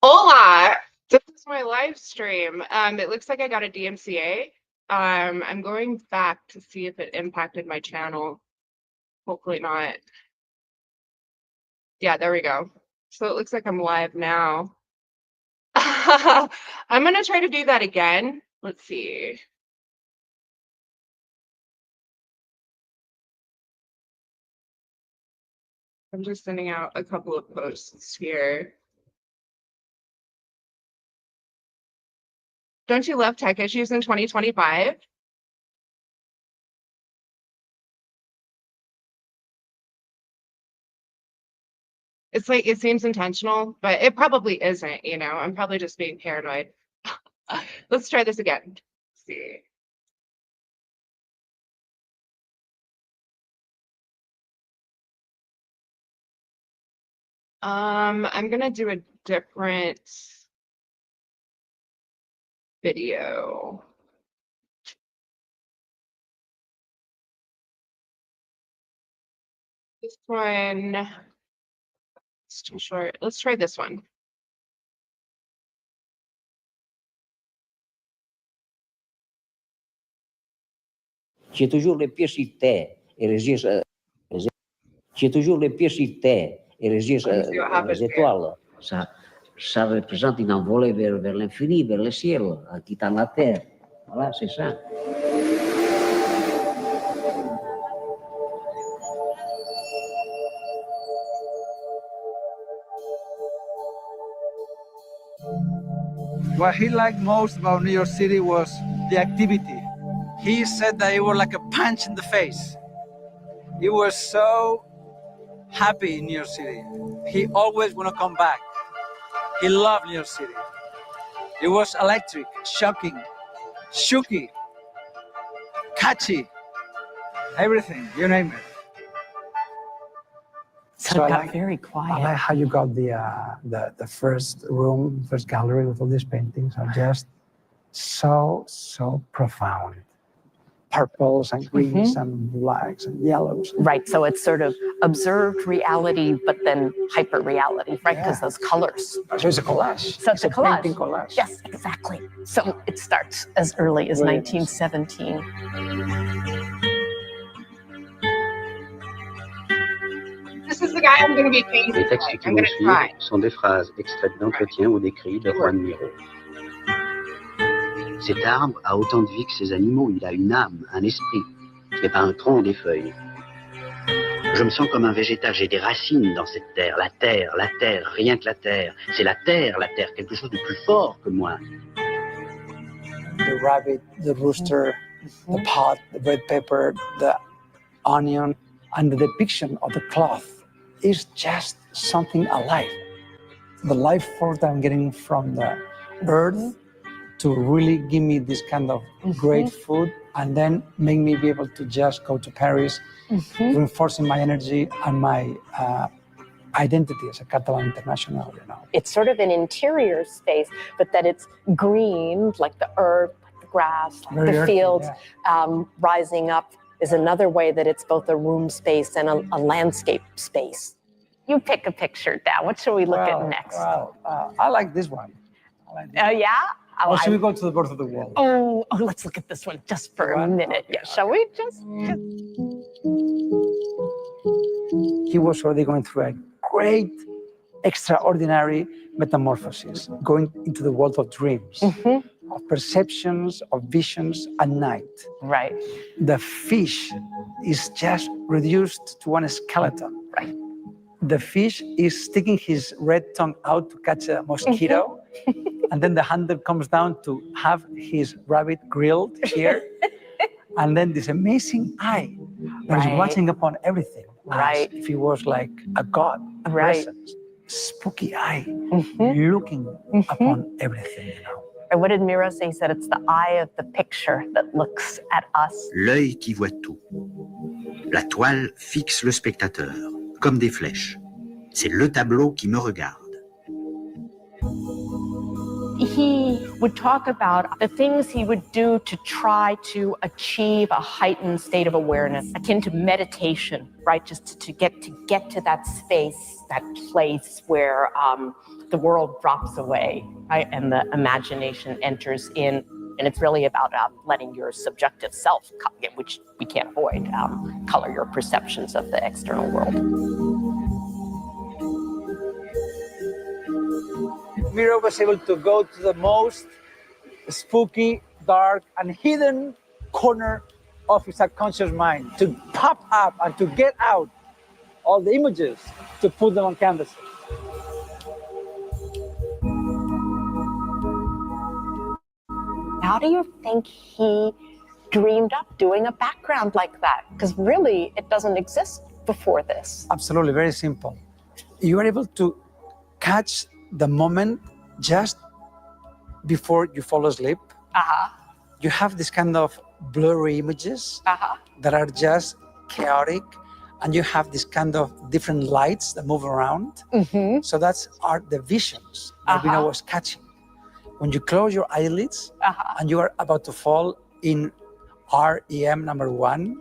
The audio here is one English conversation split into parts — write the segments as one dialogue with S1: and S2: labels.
S1: Hola! This is my live stream. It looks like I got a DMCA. I'm going back to see if it impacted my channel. Hopefully not. Yeah, there we go. So it looks like I'm live now. I'm gonna try to do that again. Let's see. I'm just sending out a couple of posts here. Don't you love tech issues in 2025? It's like it seems intentional, but it probably isn't, you know. I'm probably just being paranoid. Let's try this again. Let's see. I'm gonna do a different video. This one, it's too short. Let's try this one.
S2: J'ai toujours les pieds sur terre et les yeux. J'ai toujours les pieds sur terre et les yeux les étoiles. Ça représente une envolée vers l'infini, vers le ciel, quittant la terre. Voilà, c'est ça.
S3: What he liked most about New York City was the activity. He said that it was like a punch in the face. He was so happy in New York City. He always want to come back. He loved New York City. It was electric, shocking, shooky, catchy, everything, you name it.
S4: So it got very quiet.
S5: I like how you got the first room, first gallery with all these paintings are just so profound. Purples and greens and blacks and yellows.
S4: Right, so it's sort of observed reality, but then hyper reality, right? Because those colors.
S5: So it's a collage.
S4: So it's a collage.
S5: Painting collage.
S4: Yes, exactly. So it starts as early as 1917.
S1: This is the guy I'm going to be painting.
S6: Les textes qui vont suivre sont des phrases extraites d'entretiens ou d'écrits de Juan Miro. Cet arbre a autant de vie que ces animaux, il a une âme, un esprit, et pas un tronc, des feuilles. Je me sens comme un végétal, j'ai des racines dans cette terre, la terre, rien que la terre. C'est la terre, quelque chose de plus fort que moi.
S5: The rabbit, the rooster, the pot, the red pepper, the onion, and the depiction of the cloth is just something alive. The life force that I'm getting from the earth to really give me this kind of great food and then make me be able to just go to Paris, reinforcing my energy and my identity as a Catalan international, you know.
S4: It's sort of an interior space, but that it's green, like the earth, like the grass, like
S5: Very
S4: the
S5: earthy,
S4: fields rising up is another way that it's both a room space and a landscape space. You pick a picture now. What should we look at next?
S5: I like this one.
S4: Yeah?
S5: Or should we go to the birth of the world?
S4: Oh, let's look at this one just for a minute. Yeah, shall we just?
S5: He was already going through a great, extraordinary metamorphosis, going into the world of dreams, of perceptions, of visions at night.
S4: Right.
S5: The fish is just reduced to one skeleton.
S4: Right.
S5: The fish is sticking his red tongue out to catch a mosquito. And then the hunter comes down to have his rabbit grilled here. And then this amazing eye that is watching upon everything.
S4: Right.
S5: As if he was like a god.
S4: Right.
S5: Presence. Spooky eye, looking upon everything, you know.
S4: And what did Miro say? He said it's the eye of the picture that looks at us.
S7: L'œil qui voit tout. La toile fixe le spectateur, comme des flèches. C'est le tableau qui me regarde.
S4: He would talk about the things he would do to try to achieve a heightened state of awareness, akin to meditation, right? Just to get to that space, that place where the world drops away, right? And the imagination enters in. And it's really about letting your subjective self, which we can't avoid, color your perceptions of the external world.
S3: Miro was able to go to the most spooky, dark, and hidden corner of his subconscious mind to pop up and to get out all the images to put them on canvas.
S4: How do you think he dreamed up doing a background like that? Because really, it doesn't exist before this.
S5: Absolutely, very simple. You are able to catch the moment just before you fall asleep. You have this kind of blurry images that are just chaotic, and you have this kind of different lights that move around. So that's the visions that I was catching. When you close your eyelids and you are about to fall in REM number 1.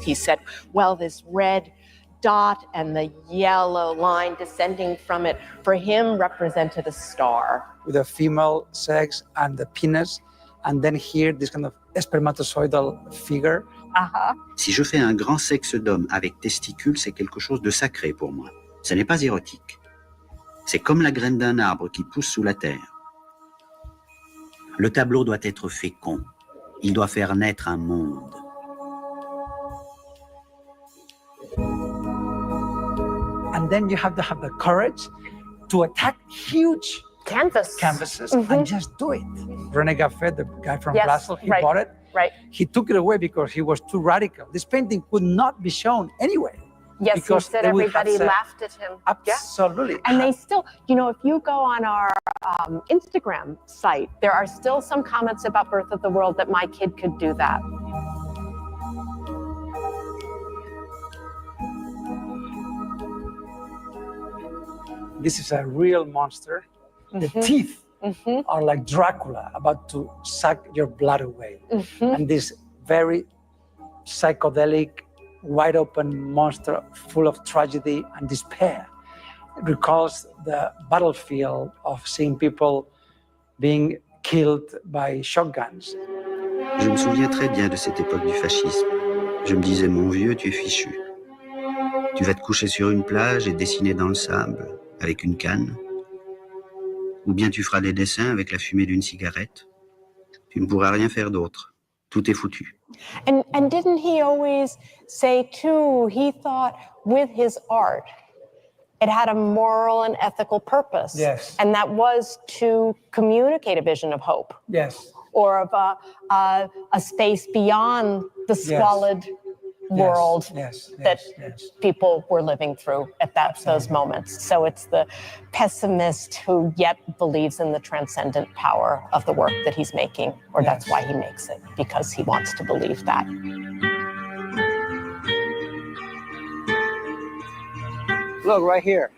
S4: He said, well, this red dot and the yellow line descending from it, for him, represented a star.
S5: With a female sex and the penis, and then here, this kind of spermatozoidal figure.
S7: Si je fais un grand sexe d'homme avec testicules, c'est quelque chose de sacré pour moi. Ce n'est pas érotique. C'est comme la graine d'un arbre qui pousse sous la terre. Le tableau doit être fécond. Il doit faire naître un monde.
S5: And then you have to have the courage to attack huge canvases and just do it. René Gaffet, the guy from Brussels, he bought it. He took it away because he was too radical. This painting could not be shown anyway.
S4: Yes,
S5: because
S4: he said everybody laughed at him.
S5: Absolutely.
S4: And they still, if you go on our Instagram site, there are still some comments about Birth of the World that my kid could do that.
S5: This is a real monster. The teeth are like Dracula about to suck your blood away. And this very psychedelic, wide open monster full of tragedy and despair. It recalls the battlefield of seeing people being killed by shotguns.
S7: Je me souviens très bien de cette époque du fascisme. Je me disais, mon vieux, tu es fichu. Tu vas te coucher sur une plage et dessiner dans le sable avec une canne. Ou bien tu feras des dessins avec la fumée d'une cigarette. Tu ne pourras rien faire d'autre. Tout est foutu.
S4: And didn't he always say, too, he thought with his art, it had a moral and ethical purpose.
S5: Yes.
S4: And that was to communicate a vision of hope.
S5: Yes.
S4: Or of a space beyond the squalid world that people were living through at those moments. So it's the pessimist who yet believes in the transcendent power of the work that he's making, or that's why he makes it, because he wants to believe that.
S3: Look right here.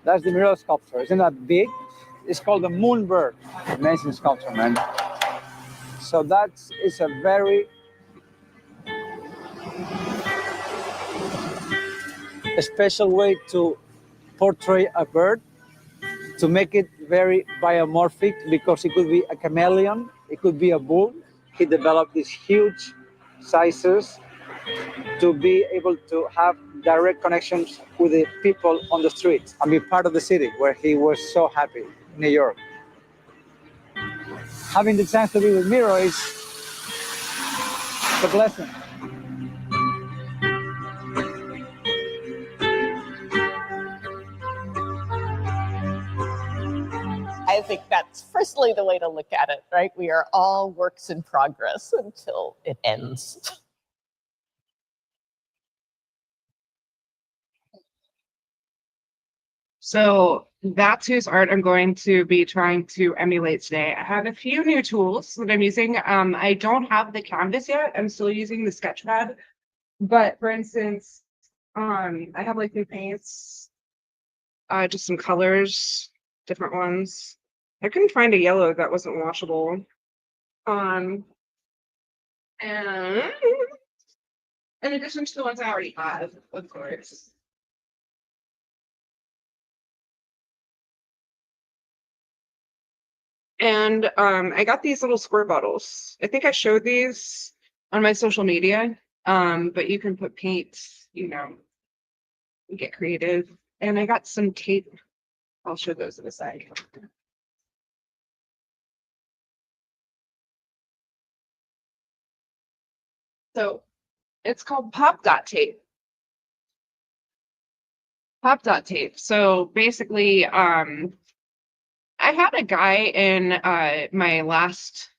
S3: That's the Miro sculpture. Isn't that big? It's called the Moonbird. Amazing sculpture, man. So it's a very special way to portray a bird, to make it very biomorphic, because it could be a chameleon, it could be a bull. He developed these huge sizes to be able to have direct connections with the people on the streets and be part of the city where he was so happy, New York. Having the chance to be with Miro is a blessing.
S4: I think that's firstly the way to look at it, right? We are all works in progress until it ends.
S1: So that's whose art I'm going to be trying to emulate today. I have a few new tools that I'm using. I don't have the canvas yet. I'm still using the sketchpad. But for instance, I have like new paints, just some colors. different ones. I couldn't find a yellow that wasn't washable. And in addition to the ones I already have, of course. And I got these little squirt bottles. I think I showed these on my social media. But you can put paint, you know, get creative. And I got some tape. I'll show those in a sec. So it's called pop dot tape. Pop dot tape. So basically, I had a guy in my last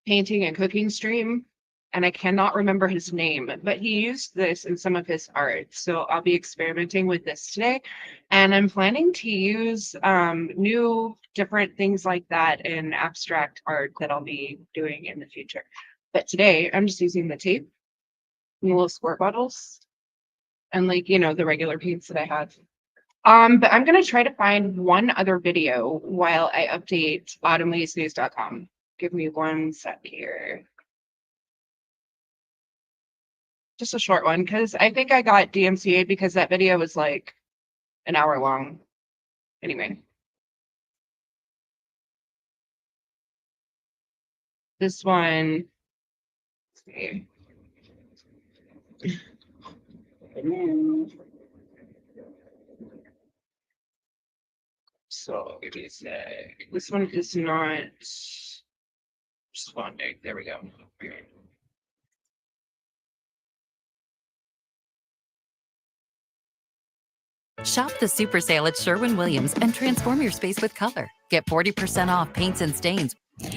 S1: painting and cooking stream, and I cannot remember his name, but he used this in some of his art. So I'll be experimenting with this today, and I'm planning to use new different things like that in abstract art that I'll be doing in the future. But today I'm just using the tape, and the little squirt bottles, and like, you know, the regular paints that I have. But I'm gonna try to find one other video while I update autumnleasnews.com. Give me one sec here. Just a short one, because I think I got DMCA'd because that video was like an hour long. Anyway. This one. Let's see. So give me a sec. This one is not responding. There we go.
S8: Shop the super sale at Sherwin-Williams and transform your space with color. Get 40% off paints and stains.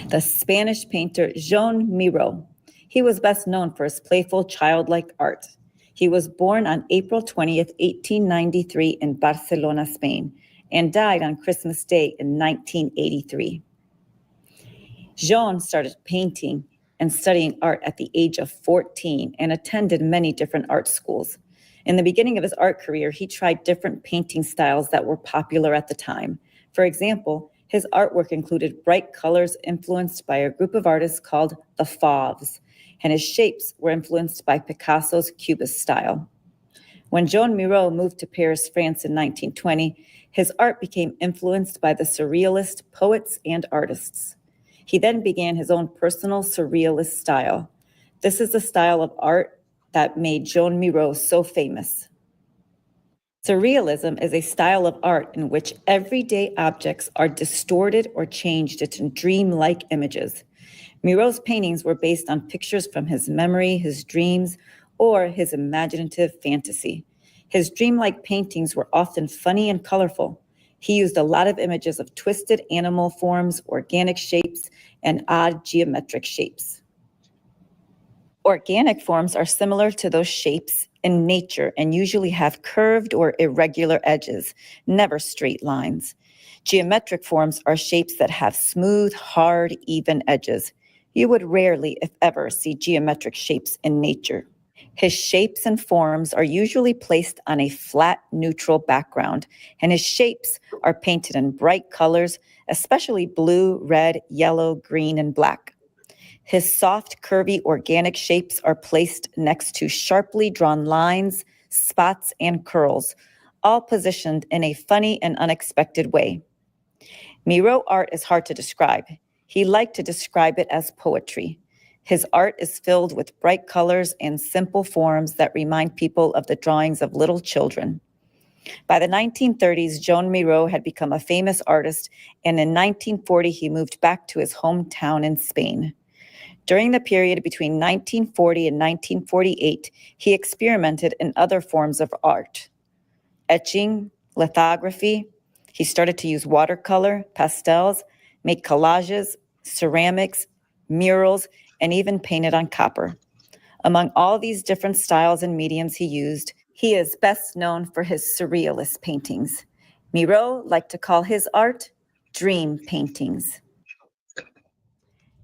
S9: The Spanish painter Joan Miró. He was best known for his playful, childlike art. He was born on April 20th, 1893 in Barcelona, Spain, and died on Christmas Day in 1983. Joan started painting and studying art at the age of 14 and attended many different art schools. In the beginning of his art career, he tried different painting styles that were popular at the time. For example, his artwork included bright colors influenced by a group of artists called the Fauves, and his shapes were influenced by Picasso's Cubist style. When Joan Miró moved to Paris, France in 1920, his art became influenced by the Surrealist poets and artists. He then began his own personal Surrealist style. This is the style of art that made Joan Miró so famous. Surrealism is a style of art in which everyday objects are distorted or changed into dreamlike images. Miró's paintings were based on pictures from his memory, his dreams, or his imaginative fantasy. His dreamlike paintings were often funny and colorful. He used a lot of images of twisted animal forms, organic shapes, and odd geometric shapes. Organic forms are similar to those shapes in nature and usually have curved or irregular edges, never straight lines. Geometric forms are shapes that have smooth, hard, even edges. You would rarely, if ever, see geometric shapes in nature. His shapes and forms are usually placed on a flat, neutral background, and his shapes are painted in bright colors, especially blue, red, yellow, green, and black. His soft, curvy, organic shapes are placed next to sharply drawn lines, spots, and curls, all positioned in a funny and unexpected way. Miró art is hard to describe. He liked to describe it as poetry. His art is filled with bright colors and simple forms that remind people of the drawings of little children. By the 1930s, Joan Miró had become a famous artist, and in 1940 he moved back to his hometown in Spain. During the period between 1940 and 1948, he experimented in other forms of art. Etching, lithography. He started to use watercolor, pastels, make collages, ceramics, murals, and even painted on copper. Among all these different styles and mediums he used, he is best known for his surrealist paintings. Miró liked to call his art dream paintings.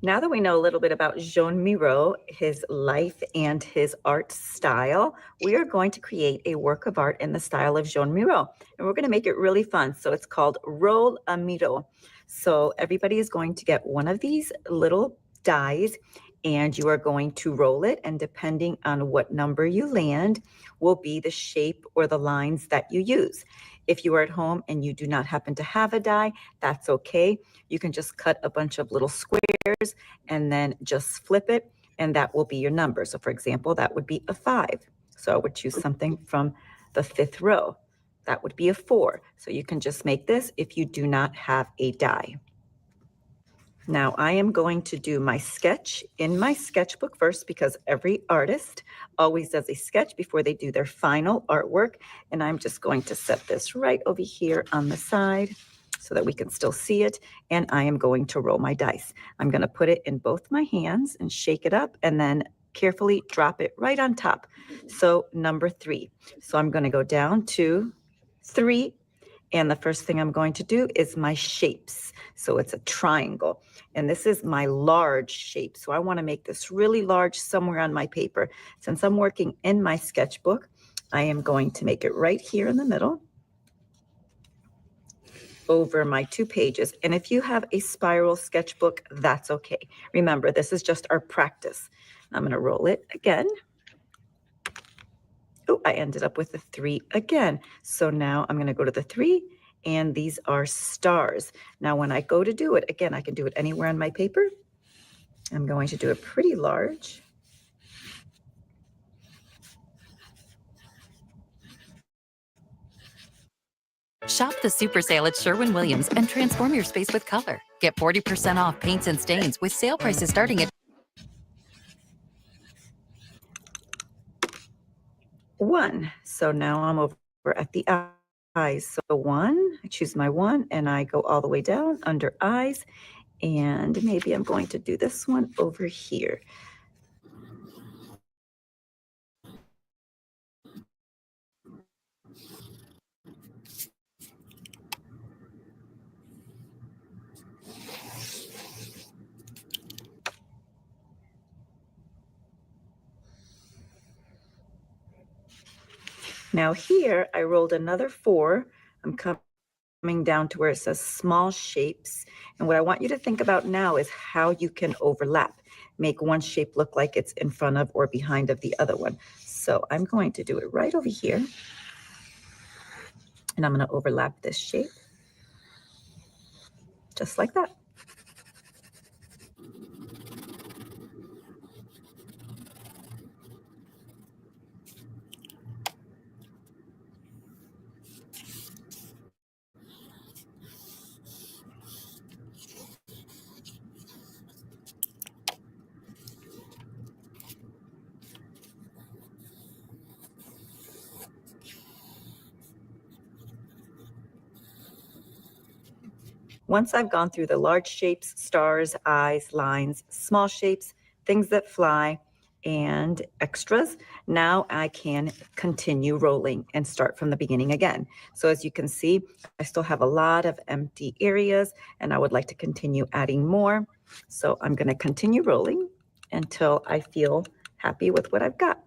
S9: Now that we know a little bit about Jean Miro, his life and his art style, we are going to create a work of art in the style of Jean Miro. And we're going to make it really fun. So it's called Roll a Miro. So everybody is going to get one of these little dies and you are going to roll it. And depending on what number you land will be the shape or the lines that you use. If you are at home and you do not happen to have a die, that's okay. You can just cut a bunch of little squares and then just flip it, and that will be your number. So for example, that would be a 5. So I would choose something from the 5th row. That would be a 4. So you can just make this if you do not have a die. Now I am going to do my sketch in my sketchbook first because every artist always does a sketch before they do their final artwork. And I'm just going to set this right over here on the side so that we can still see it. And I am going to roll my dice. I'm going to put it in both my hands and shake it up and then carefully drop it right on top. So number 3. So I'm going to go down to 3. And the first thing I'm going to do is my shapes. So it's a triangle. And this is my large shape. So I want to make this really large somewhere on my paper. Since I'm working in my sketchbook, I am going to make it right here in the middle over my 2 pages. And if you have a spiral sketchbook, that's okay. Remember, this is just our practice. I'm going to roll it again. Oh, I ended up with a 3 again. So now I'm going to go to the 3, and these are stars. Now, when I go to do it, again, I can do it anywhere on my paper. I'm going to do it pretty large.
S8: Shop the super sale at Sherwin-Williams and transform your space with color. Get 40% off paints and stains with sale prices starting at
S9: 1. So now I'm over at the eyes. So 1, I choose my 1, and I go all the way down under eyes. And maybe I'm going to do this one over here. Now here, I rolled another 4. I'm coming down to where it says small shapes. And what I want you to think about now is how you can overlap. Make one shape look like it's in front of or behind of the other one. So I'm going to do it right over here. And I'm going to overlap this shape. Just like that. Once I've gone through the large shapes, stars, eyes, lines, small shapes, things that fly, and extras, now I can continue rolling and start from the beginning again. So as you can see, I still have a lot of empty areas and I would like to continue adding more. So I'm going to continue rolling until I feel happy with what I've got.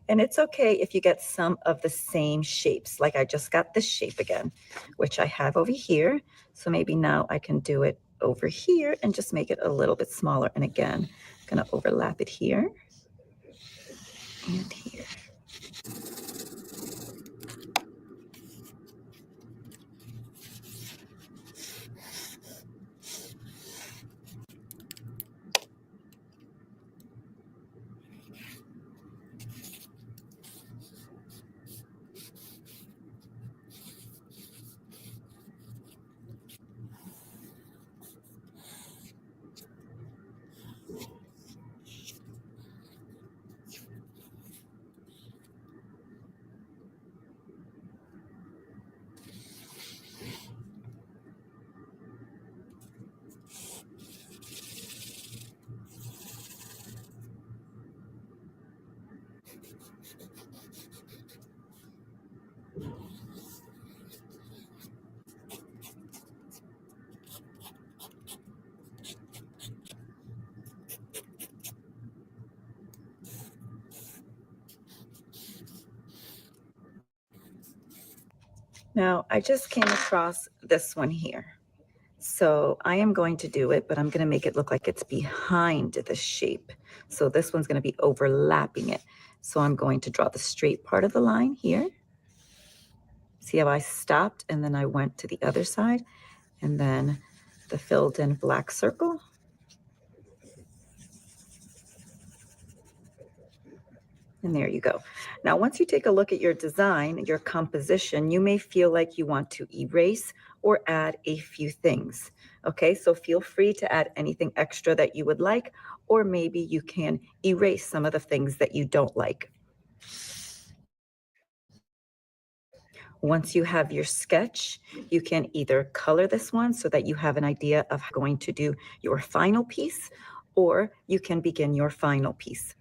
S9: And it's okay if you get some of the same shapes, like I just got this shape again, which I have over here. So maybe now I can do it over here and just make it a little bit smaller. And again, I'm going to overlap it here and here. Now, I just came across this one here. So I am going to do it, but I'm going to make it look like it's behind the shape. So this one's going to be overlapping it. So I'm going to draw the straight part of the line here. See how I stopped and then I went to the other side, and then the filled in black circle. And there you go. Now, once you take a look at your design, your composition, you may feel like you want to erase or add a few things. Okay, so feel free to add anything extra that you would like, or maybe you can erase some of the things that you don't like. Once you have your sketch, you can either color this one so that you have an idea of how you're going to do your final piece, or you can begin your final piece.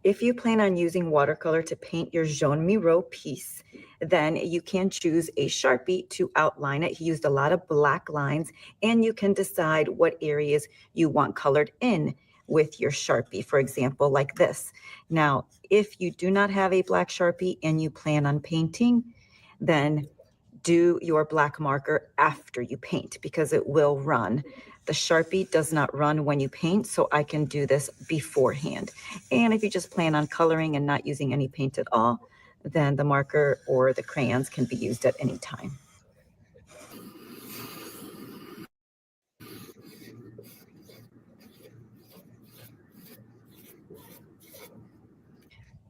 S9: If you plan on using watercolor to paint your Jaune Miro piece, then you can choose a Sharpie to outline it. He used a lot of black lines, and you can decide what areas you want colored in with your Sharpie, for example, like this. Now, if you do not have a black Sharpie and you plan on painting, then do your black marker after you paint because it will run. The Sharpie does not run when you paint, so I can do this beforehand. And if you just plan on coloring and not using any paint at all, then the marker or the crayons can be used at any time.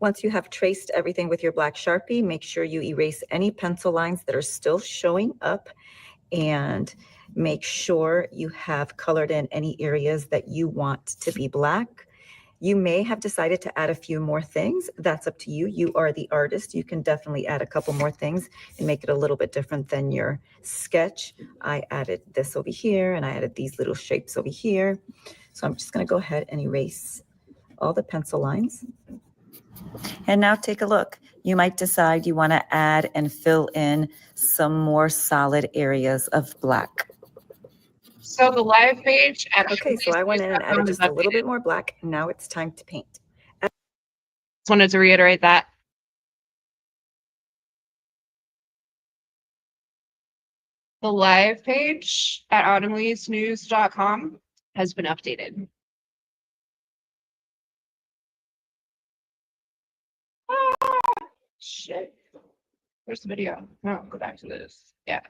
S9: Once you have traced everything with your black Sharpie, make sure you erase any pencil lines that are still showing up, and make sure you have colored in any areas that you want to be black. You may have decided to add a few more things. That's up to you. You are the artist. You can definitely add a couple more things and make it a little bit different than your sketch. I added this over here, and I added these little shapes over here. So I'm just going to go ahead and erase all the pencil lines. And now take a look. You might decide you want to add and fill in some more solid areas of black.
S1: So the live page.
S9: Okay, so I went in and added just a little bit more black. Now it's time to paint.
S1: Just wanted to reiterate that. The live page at autumnleasnews.com has been updated. Shit. Where's the video? No, go back to this. Yeah.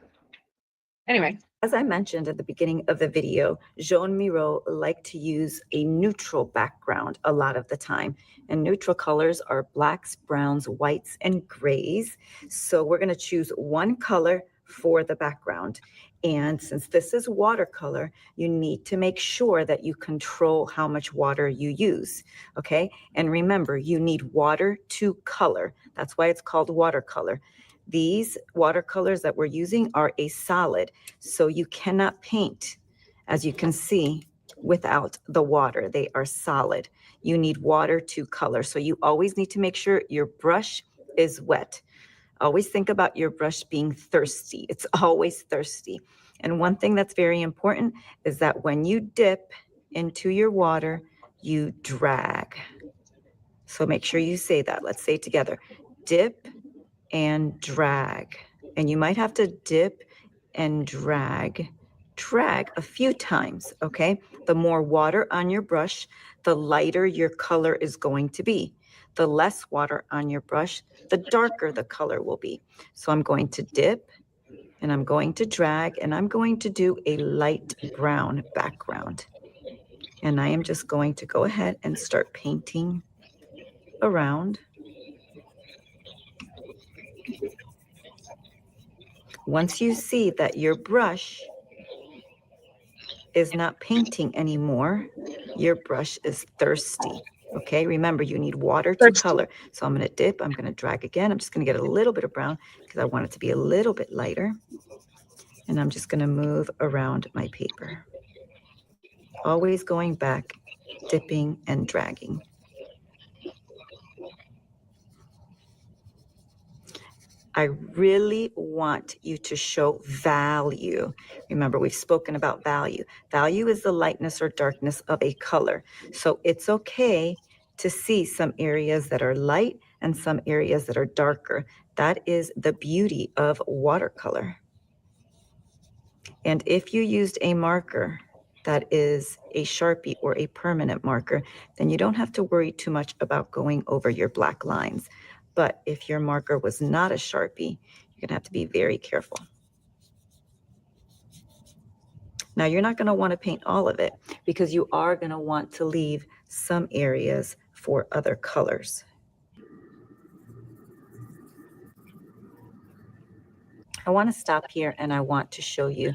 S1: Anyway.
S9: As I mentioned at the beginning of the video, Jaune Miro liked to use a neutral background a lot of the time. And neutral colors are blacks, browns, whites, and grays. So we're going to choose one color for the background. And since this is watercolor, you need to make sure that you control how much water you use. Okay? And remember, you need water to color. That's why it's called watercolor. These watercolors that we're using are a solid, so you cannot paint, as you can see, without the water. They are solid. You need water to color, so you always need to make sure your brush is wet. Always think about your brush being thirsty. It's always thirsty. And one thing that's very important is that when you dip into your water, you drag. So make sure you say that. Let's say it together. Dip and drag. And you might have to dip and drag a few times, okay? The more water on your brush, the lighter your color is going to be. The less water on your brush, the darker the color will be. So I'm going to dip, and I'm going to drag, and I'm going to do a light brown background. And I am just going to go ahead and start painting around. Once you see that your brush is not painting anymore, your brush is thirsty. Okay, remember you need water to color. So I'm going to dip, I'm going to drag again. I'm just going to get a little bit of brown because I want it to be a little bit lighter. And I'm just going to move around my paper. Always going back, dipping and dragging. I really want you to show value. Remember, we've spoken about value. Value is the lightness or darkness of a color. So it's okay to see some areas that are light and some areas that are darker. That is the beauty of watercolor. And if you used a marker that is a Sharpie or a permanent marker, then you don't have to worry too much about going over your black lines. But if your marker was not a Sharpie, you're gonna have to be very careful. Now, you're not gonna wanna paint all of it because you are gonna want to leave some areas for other colors. I want to stop here and I want to show you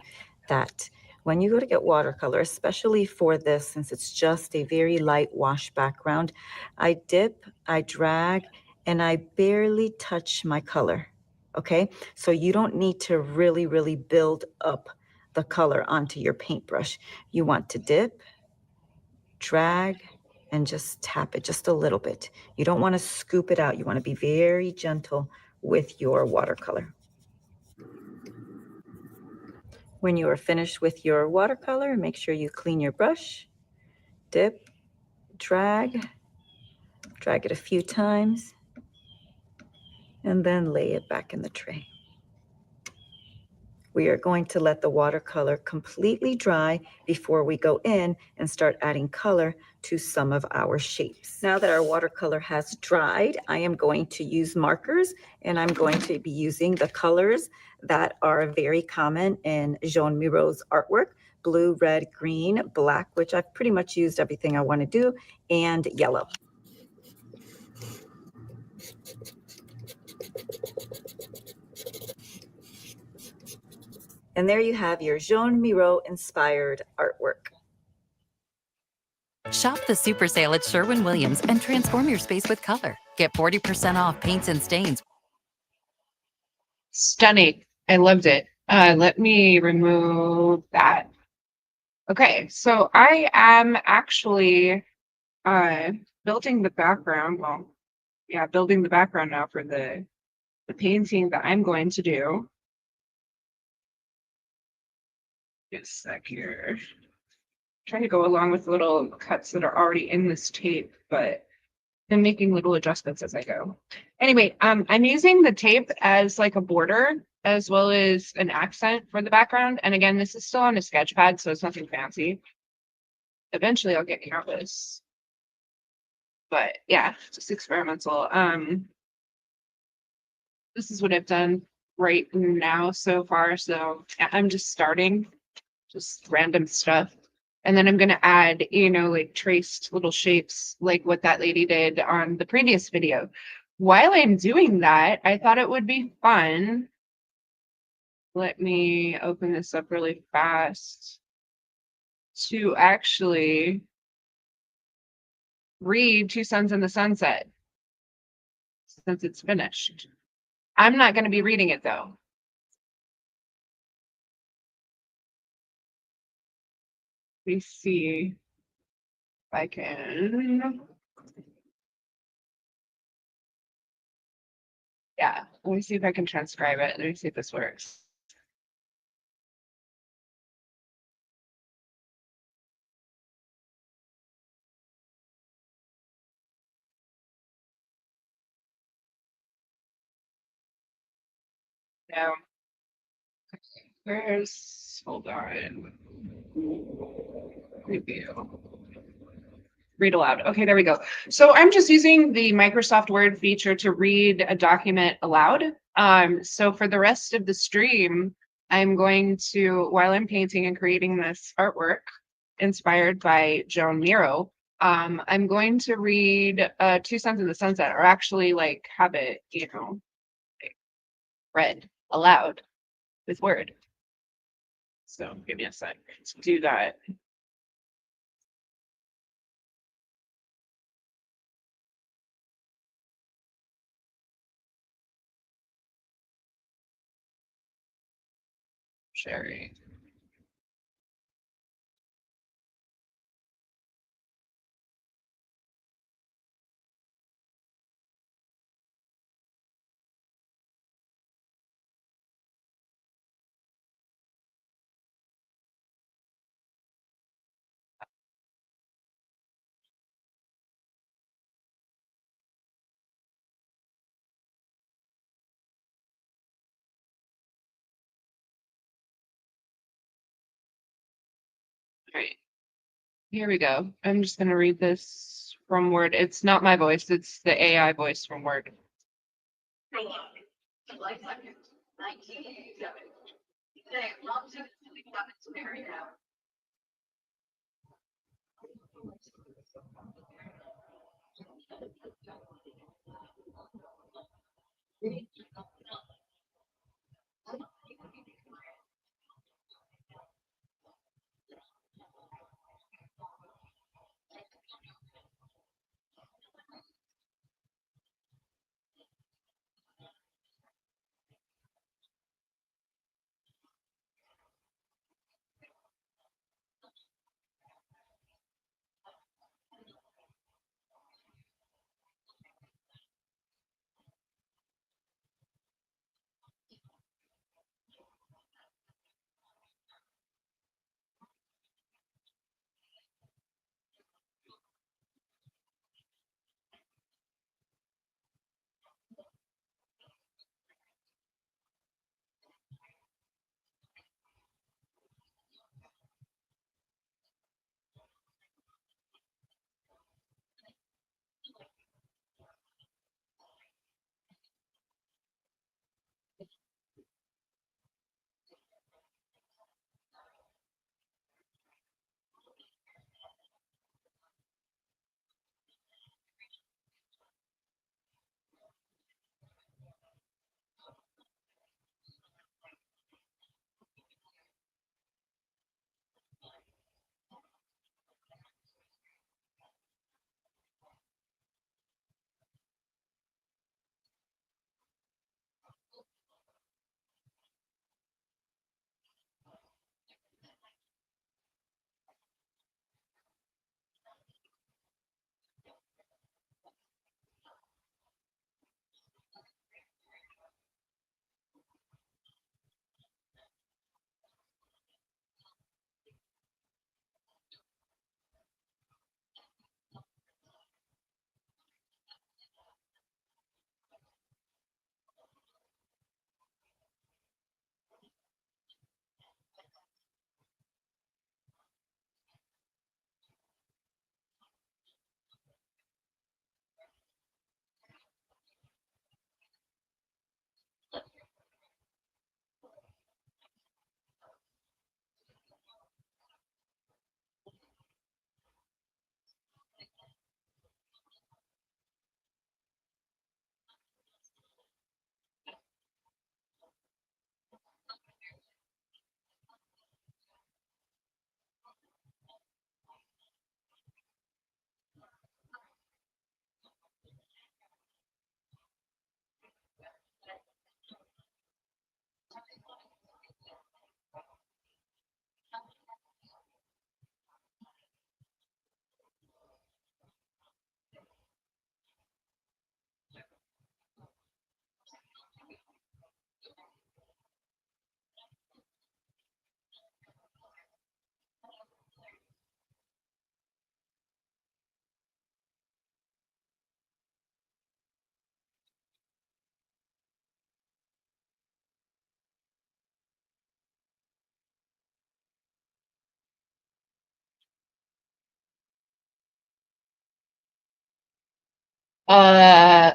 S9: that when you go to get watercolor, especially for this, since it's just a very light wash background, I dip, I drag, and I barely touch my color, okay? So you don't need to really build up the color onto your paintbrush. You want to dip, drag, and just tap it just a little bit. You don't want to scoop it out. You want to be very gentle with your watercolor. When you are finished with your watercolor, make sure you clean your brush, dip, drag it a few times, and then lay it back in the tray. We are going to let the watercolor completely dry before we go in and start adding color to some of our shapes. Now that our watercolor has dried, I am going to use markers, and I'm going to be using the colors that are very common in Joan Miro's artwork: blue, red, green, black, which I've pretty much used everything I want to do, and yellow. And there you have your Joan Miro inspired artwork.
S8: Shop the super sale at Sherwin-Williams and transform your space with color. Get 40% off paints and stains.
S1: Stunning. I loved it. Let me remove that. Okay, so I am actually building the background. Well, yeah, building the background now for the painting that I'm going to do. Just a sec here. Trying to go along with little cuts that are already in this tape, but I'm making little adjustments as I go. Anyway, I'm using the tape as like a border as well as an accent for the background. And again, this is still on a sketch pad, so it's nothing fancy. Eventually I'll get canvas. But yeah, just experimental. This is what I've done right now so far. So I'm just starting, just random stuff. And then I'm going to add, you know, like traced little shapes like what that lady did on the previous video. While I'm doing that, I thought it would be fun. Let me open this up really fast to actually read Two Suns in the Sunset since it's finished. I'm not going to be reading it though. Let me see if I can. Yeah, let me see if I can transcribe it. Let me see if this works. No. Hold on. Review. Read aloud. Okay, there we go. So I'm just using the Microsoft Word feature to read a document aloud. So for the rest of the stream, I'm going to, while I'm painting and creating this artwork inspired by Joan Miro, I'm going to read Two Suns in the Sunset, or actually like have it, you know, like read aloud with Word. So give me a sec to do that. Sharing. All right, here we go. I'm just gonna read this from Word. It's not my voice, it's the AI voice from Word. July 2nd, 1987. Today, moms and cabinets married out.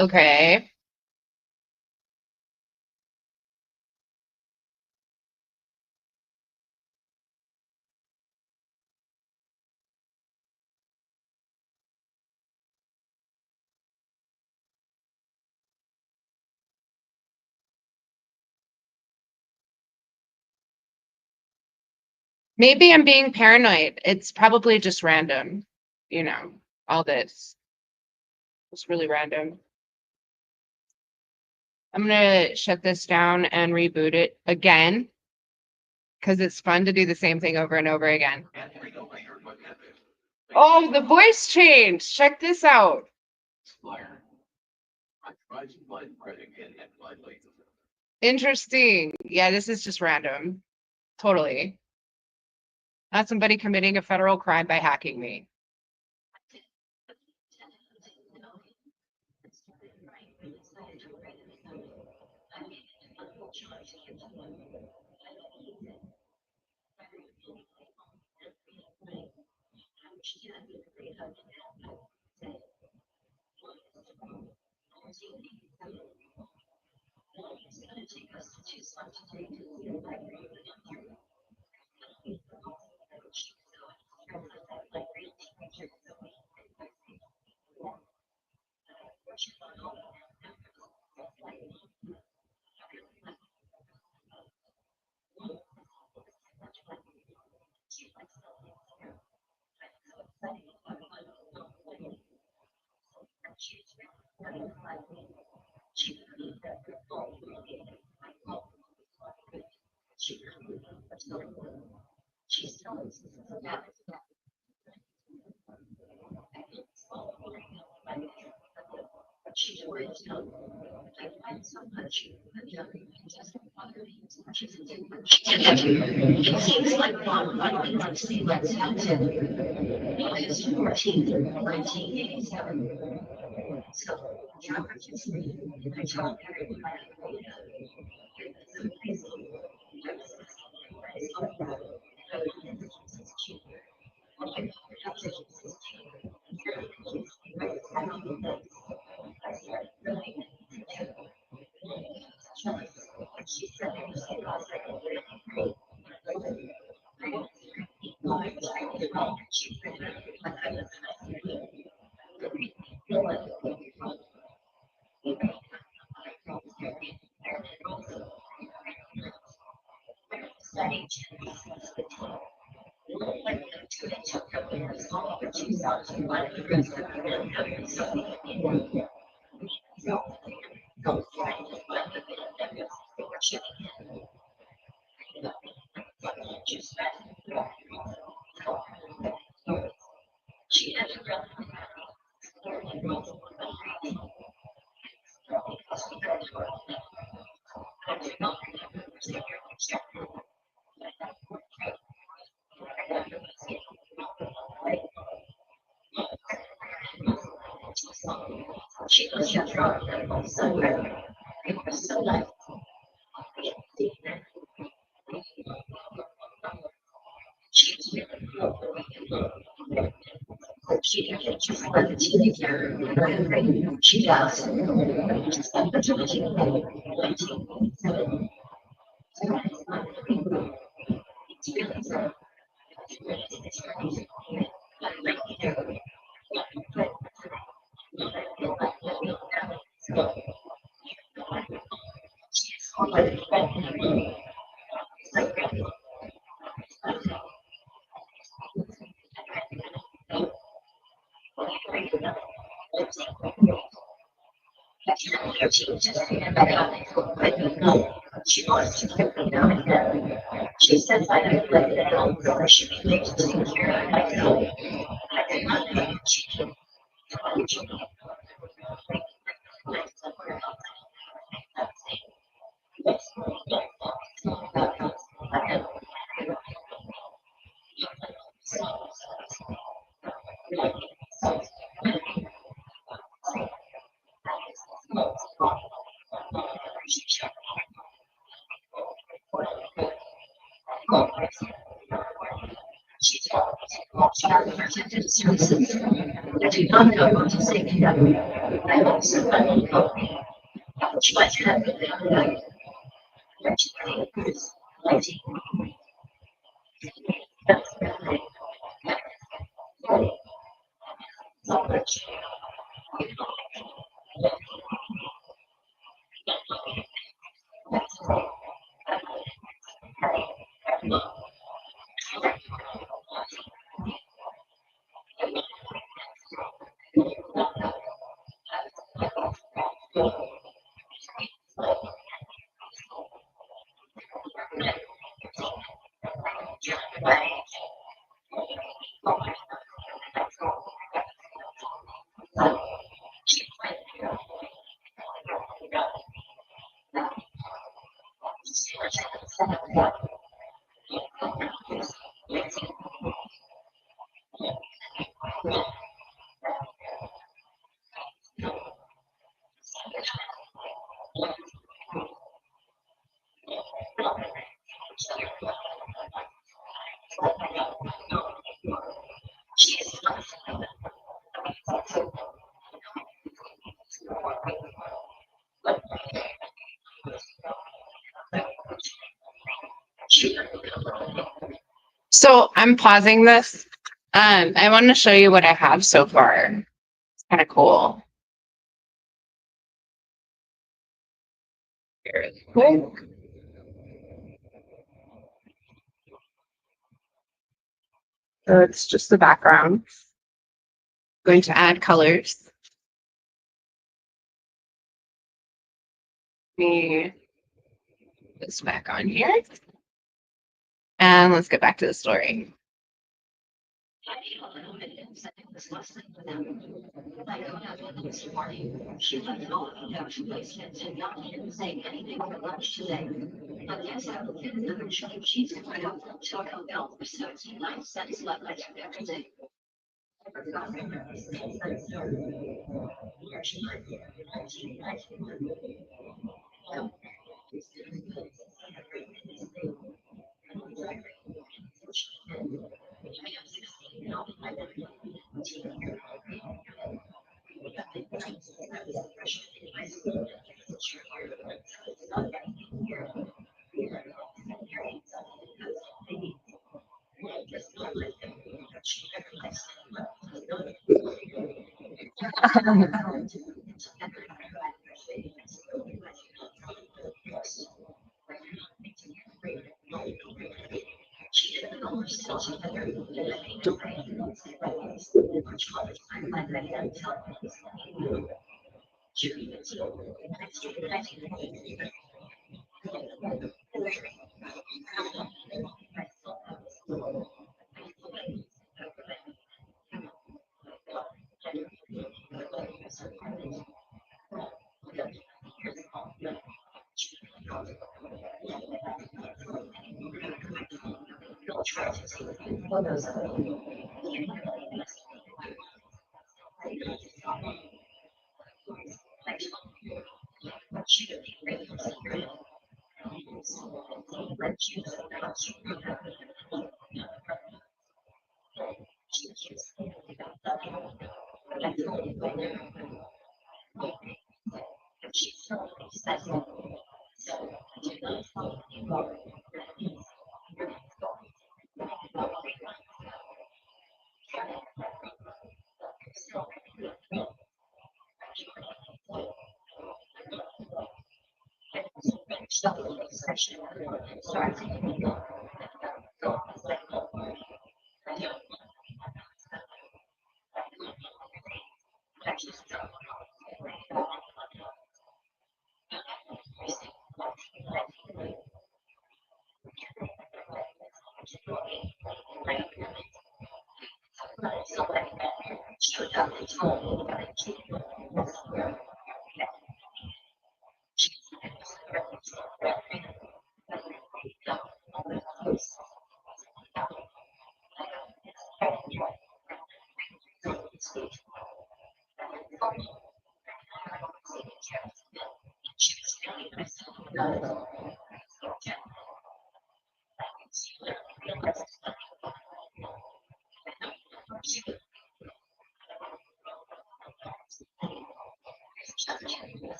S1: Okay. Maybe I'm being paranoid. It's probably just random, you know, all this. It's really random. I'm gonna shut this down and reboot it again because it's fun to do the same thing over and over again. Oh, the voice changed. Check this out. Interesting. Yeah, this is just random. Totally. Not somebody committing a federal crime by hacking me.
S10: She seems like one likely to see Lexington August 14th, 1987. So, geography, I told she was just wrong. So it was so like she just like a teenager. She does. Just like a teenager. She wants to keep me now and then. She says I don't let it out, but she makes to take care of myself. I did not know she can. Services. I do not know what to say to them. I also find she might have it. She is not
S1: So I'm pausing this. I want to show you what I have so far. It's kind of cool. Here, cool. So it's just the background. Going to add colors. Let me put this back on here. And let's get back to the story.
S10: She let it all out. She wasted and not even saying anything for lunch today. But yes, I will get another chili cheese if I don't Taco Bell for 79 cents left by everything.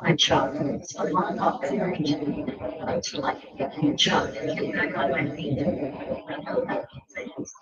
S10: My job is a lot of therapy until I can get a new job and get back on my feet. I know that things.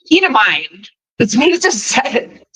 S1: Keep in mind, that's me just said it.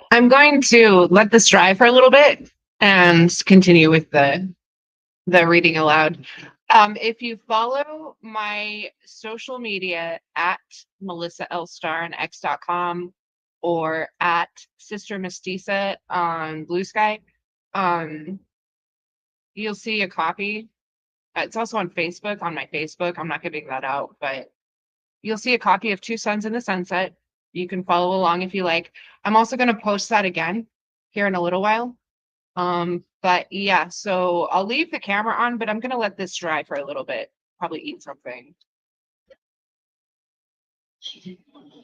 S1: I'm going to let this dry for a little bit and continue with the reading aloud. If you follow my social media at Melissa L. Star on X.com or at Sister Mestiza on Blue Sky, you'll see a copy. It's also on Facebook, on my Facebook. I'm not giving that out, but you'll see a copy of Two Suns in the Sunset. You can follow along if you like. I'm also going to post that again here in a little while. But yeah, so I'll leave the camera on, but I'm going to let this dry for a little bit. Probably eat something.
S10: She didn't want to.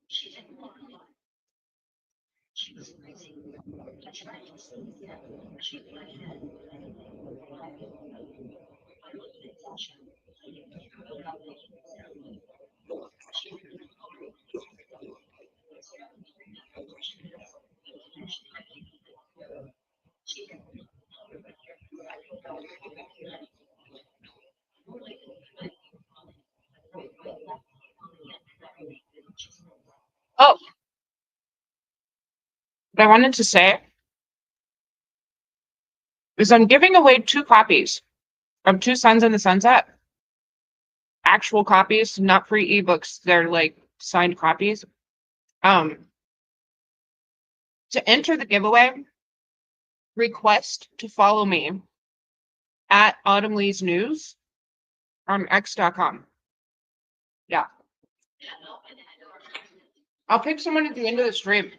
S10: She didn't want to. She was crazy. I tried to see that. She went ahead.
S1: Oh, what I wanted to say is I'm giving away 2 copies of Two Suns in the Sunset. Actual copies, not free ebooks. They're like signed copies. To enter the giveaway, request to follow me at Autumn Lee's News on X.com. Yeah. I'll pick someone at the end of the stream.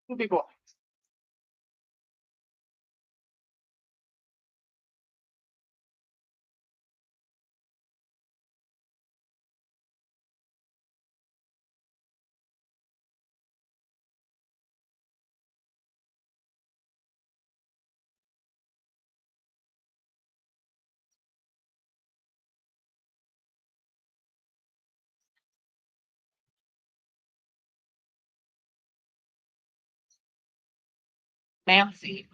S1: 2 people. Nancy.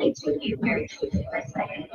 S10: plates would be very food for a second.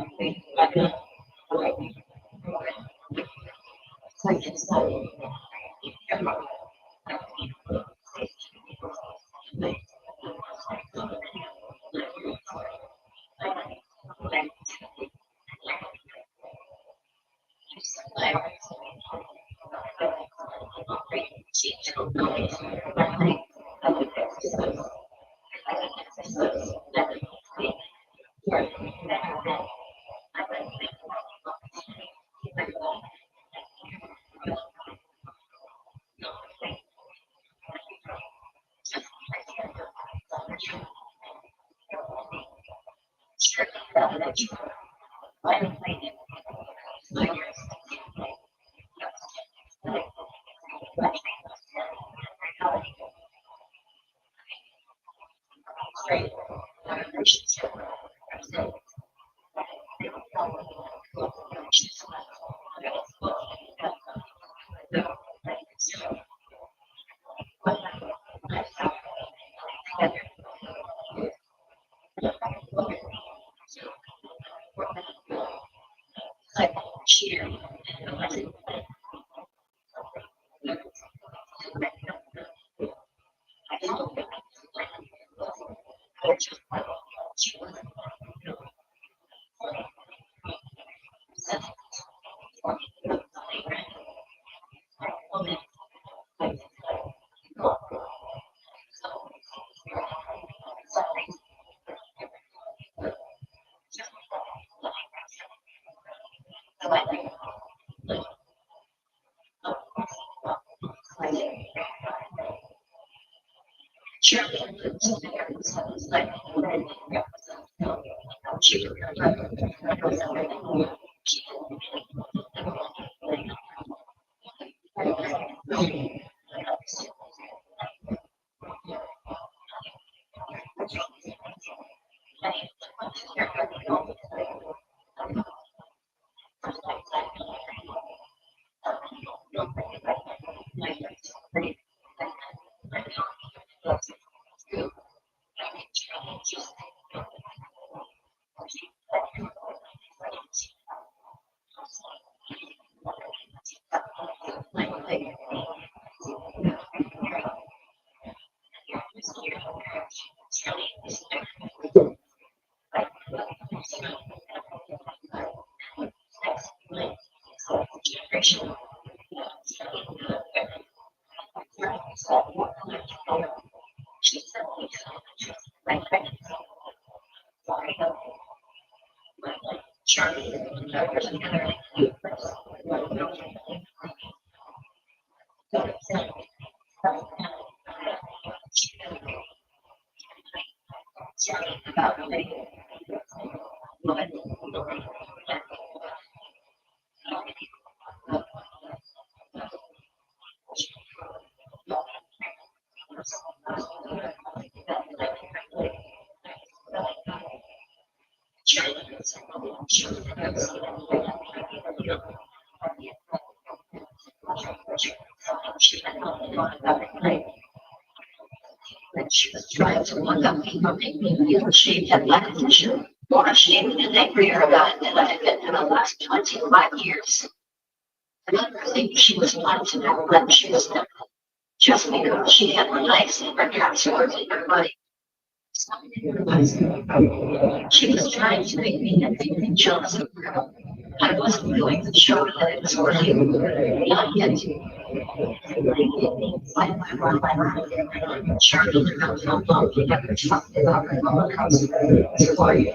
S10: She was trying to look up people, make me feel ashamed and like addition, more ashamed and angrier about it than I had been for the last 25 years. Another thing she was wanting to know when she was never, just because she had the legs and her passwords in her body. She was trying to make me jealous of her. I wasn't willing to show her that it was working. Not yet. Charlie did not feel long he never talked about her roller coaster. So you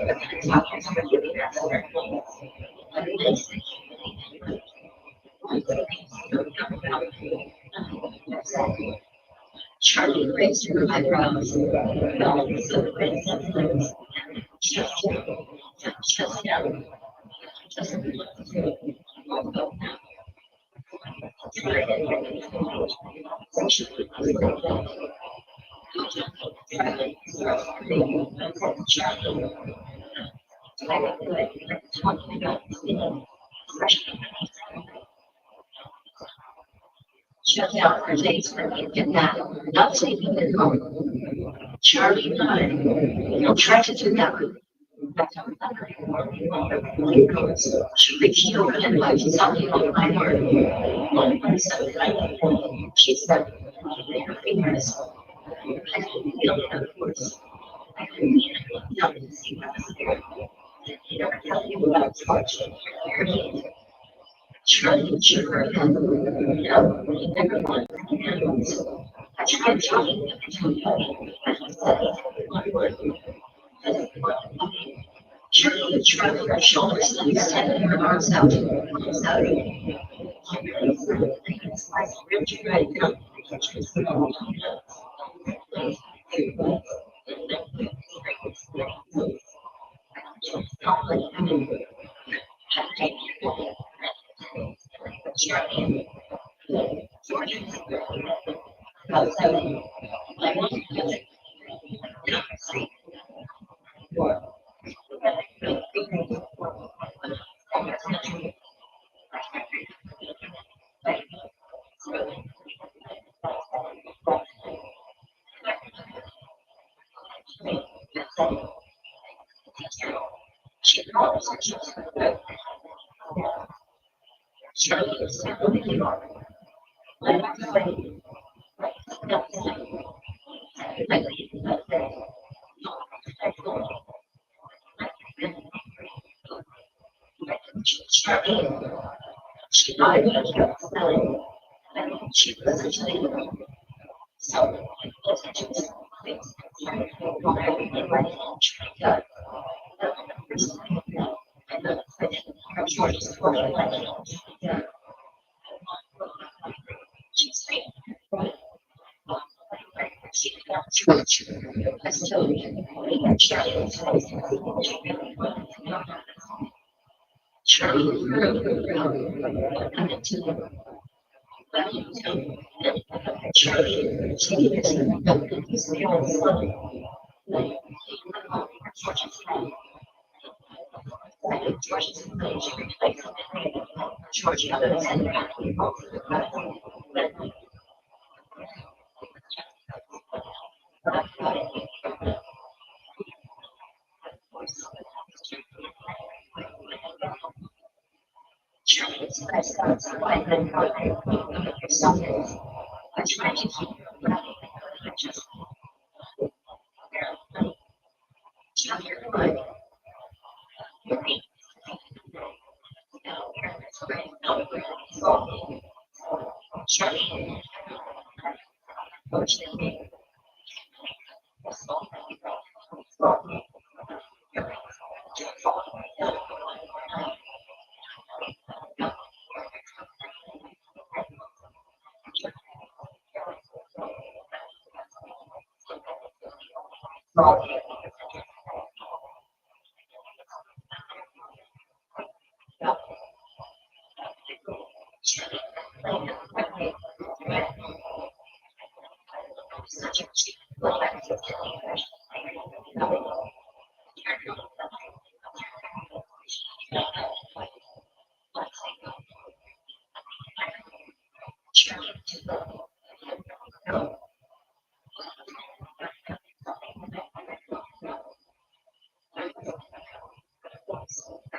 S10: Charlie raised her eyebrows. Shut down her days for me and that, not sleeping at home. Charlie nodded. You'll try to do that. She reached over and wiped something on my heart. She said, her fingers. I couldn't feel it, of course. I couldn't even look up to see what was there. Did I tell you about touching your head? Charlie shook her head. No, he never wanted to animals. I tried talking him into it, but he said he didn't want one. Charlie shrugged her shoulders and extended her arms out. Arms out. It's like Richard right now.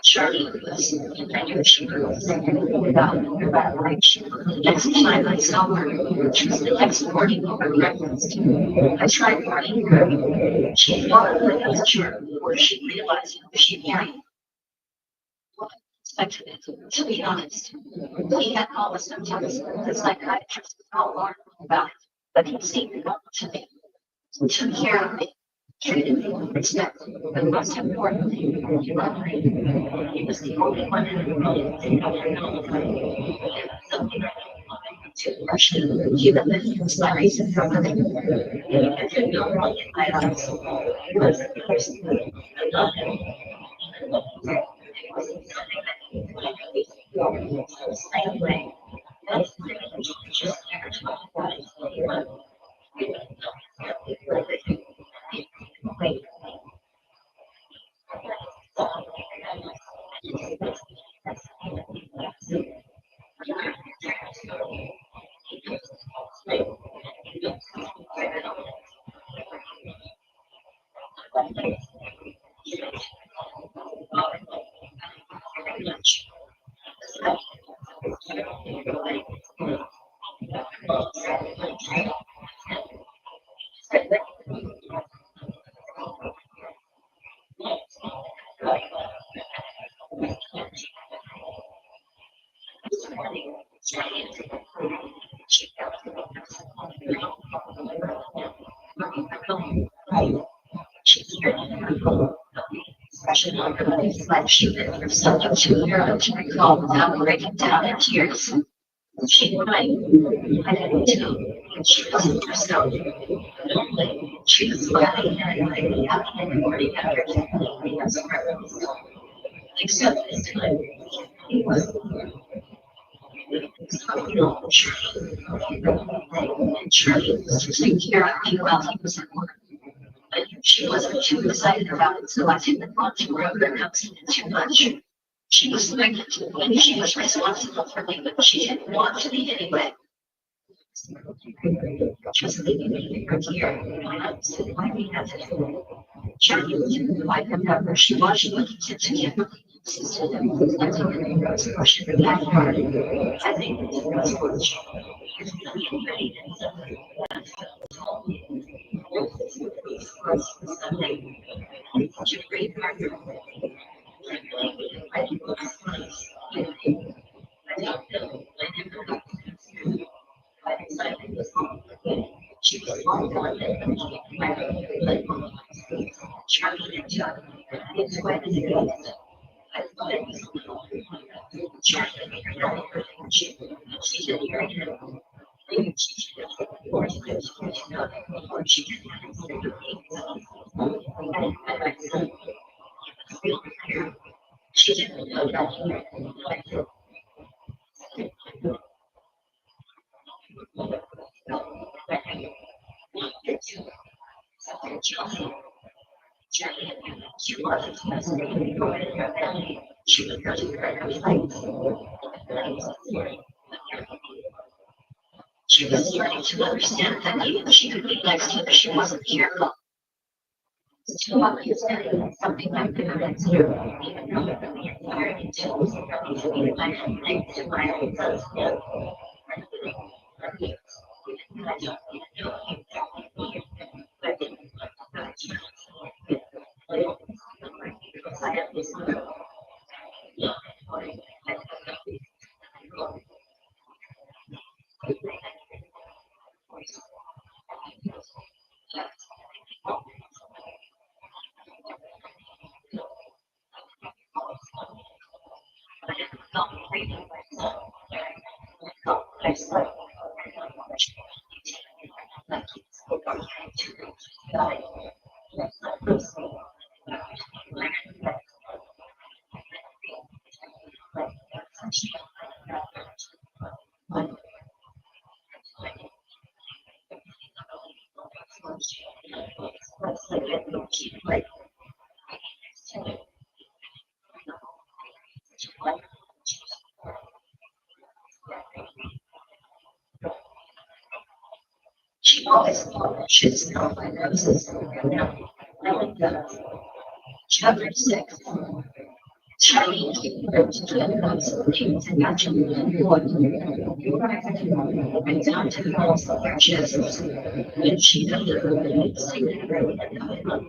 S10: Charlie was, I knew she was next time I saw her, which was the next morning over breakfast, I tried warning her. She thought I was sure before she realized she'd married. Well, I expected it, to be honest. He had all the symptoms. The psychiatrist was all alarmed about it, but he seemed not to me. He took care of me. Treated me with respect, but most importantly, he loved me. He was the only one in the world that ever known something to rush him, even if it was my reason for living. I could not look in my eyes. He was the person I loved him. It wasn't something that he could really the same way. That's the thing he just never talked about it. He loved me. Wait. much. Expression on her face like she went from something to her to recall without breaking down in tears. She might, I didn't tell, she wasn't herself. She was smiling and like happy in the morning after taking us home. Except this time, he was Charlie was taking care of me while he was at work. But she wasn't too excited about it, so I didn't want to rub her nose in it too much. She was pregnant and she was responsible for me, but she didn't want to be anyway. Just leaving me for here. I said, why we have to do it? Charlie was in the white remember she was looking to together. Sister, that was like a rose bush in the backyard. I think it's a rose bush. It's not ready to read partner. I don't know. She was long gone and Charlie and Chuck. It's wet as it is. I thought it was Charlie made her everything. She didn't hear it. She didn't know that. She was starting to understand that even if she could be next to her, she wasn't careful. Too obvious that something like that, even though the environment was really like things in my own sense. She always thought she'd smell my roses. Chapter 6. Charlie came to the house of things and naturally wood. Went down to the walls of their chests, and she deliberately singing room and coming up.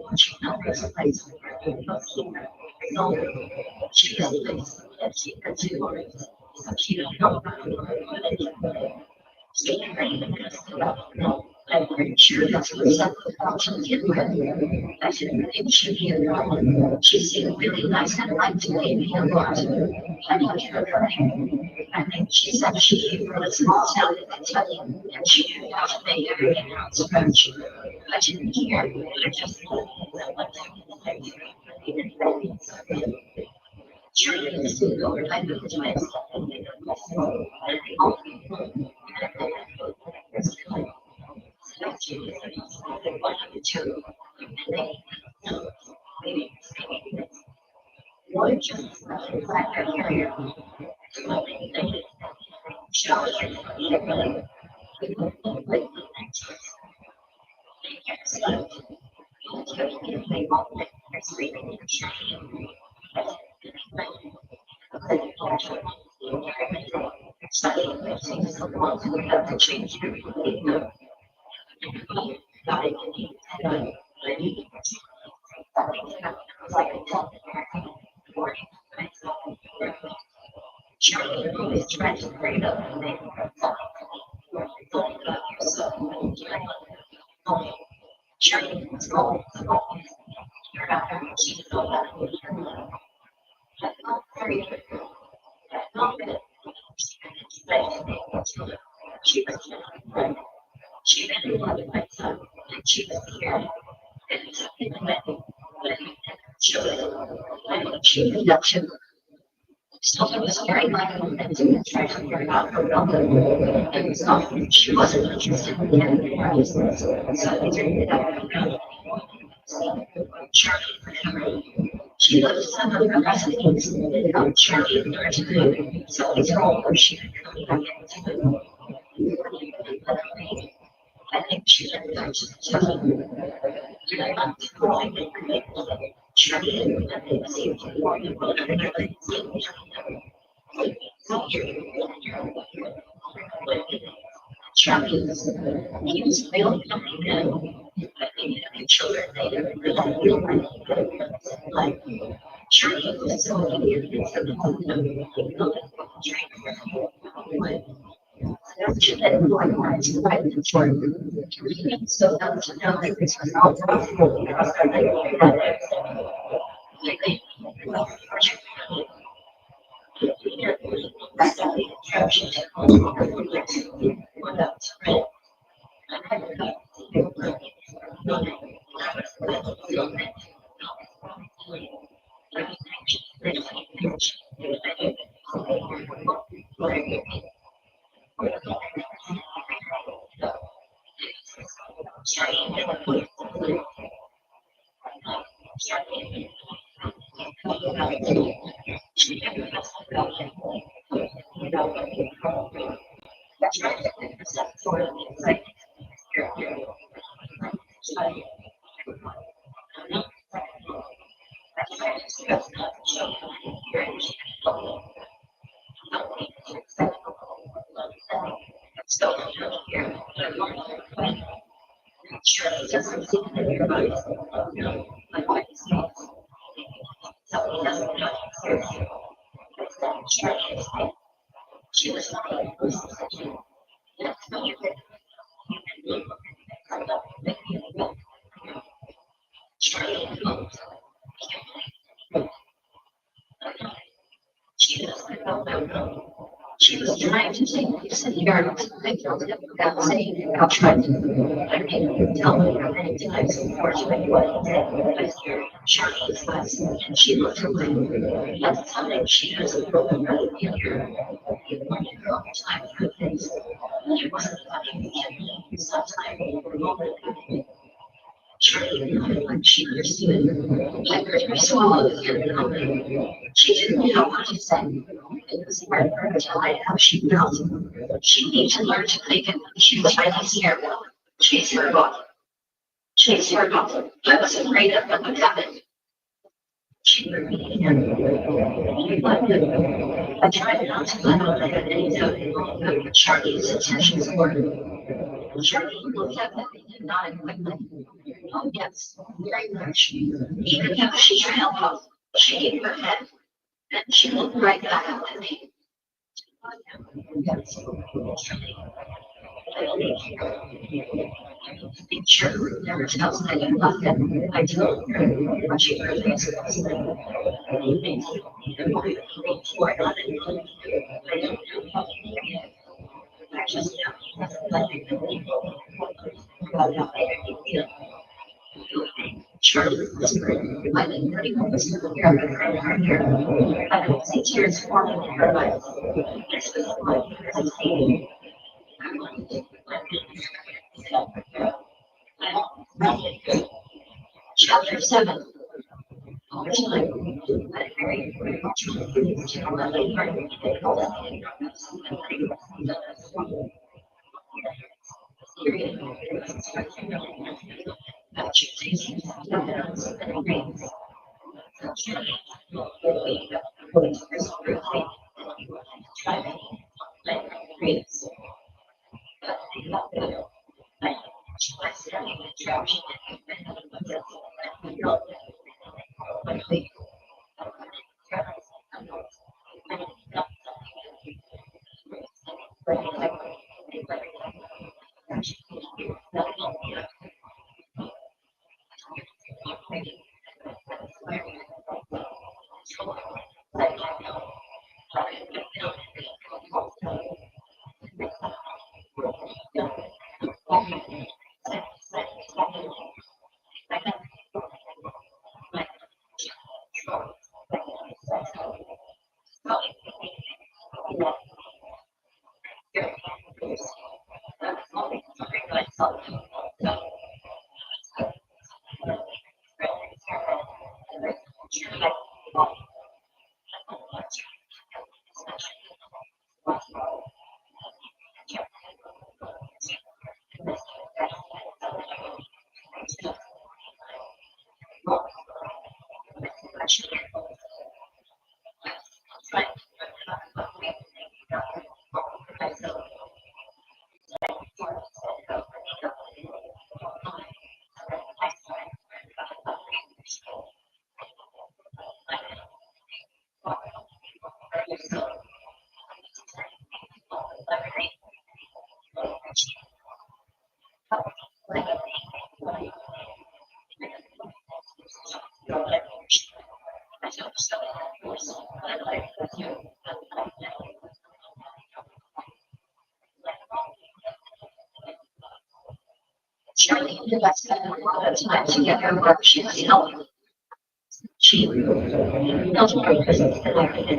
S10: Watching numbers of places she is and she can do she don't know I'm pretty sure that's what something about to begin with. I didn't think she'd be a problem. She seemed really nice and liked to leave me a lot. I liked her crying. I think she said she came from a small town in Kentucky and she knew how to make everything from scratch. I didn't hear. I just Charlie is over. I moved to myself. So it was very likely that to try to figure out her number. And so she wasn't interested in getting the business. So they didn't get out. She lived some of her residents in Charlie and Norton. So they told her she could come back into I think she had to Charlie he was really I think the children they didn't really like Charlie was so so that was another reason She was trying to say, you said you are without saying, I'll try to tell me how many times, unfortunately, what he did with your Charlie's eyes, and she looked away. At the time, she doesn't really feel her. You wanted her all the time for things. It wasn't funny, sometimes we were moment. Charlie, like she understood. I heard her swallow the She didn't know what to say. It was hard for her to hide how she felt. She needed to learn to make it. She was trying to scare me. Chase her off. Chase her off. I was afraid of what would happen. She repeated it. I tried not to let out any doubt of Charlie's intentions were. Charlie looked up at me and nodded quickly. Oh, yes, very much. Even though she trailed off, she gave her head, and she looked right back up at me. Yes. Be sure never tells that you love them. I told her what she heard face was. I don't know. I just Charlie whispered, I think 30 minutes to the I don't see tears forming in her eyes. This was my hesitation. I wanted to Chapter 7. Over time, I very much Charlie and I spent a lot of time together where she was helping. She knows more business than I did.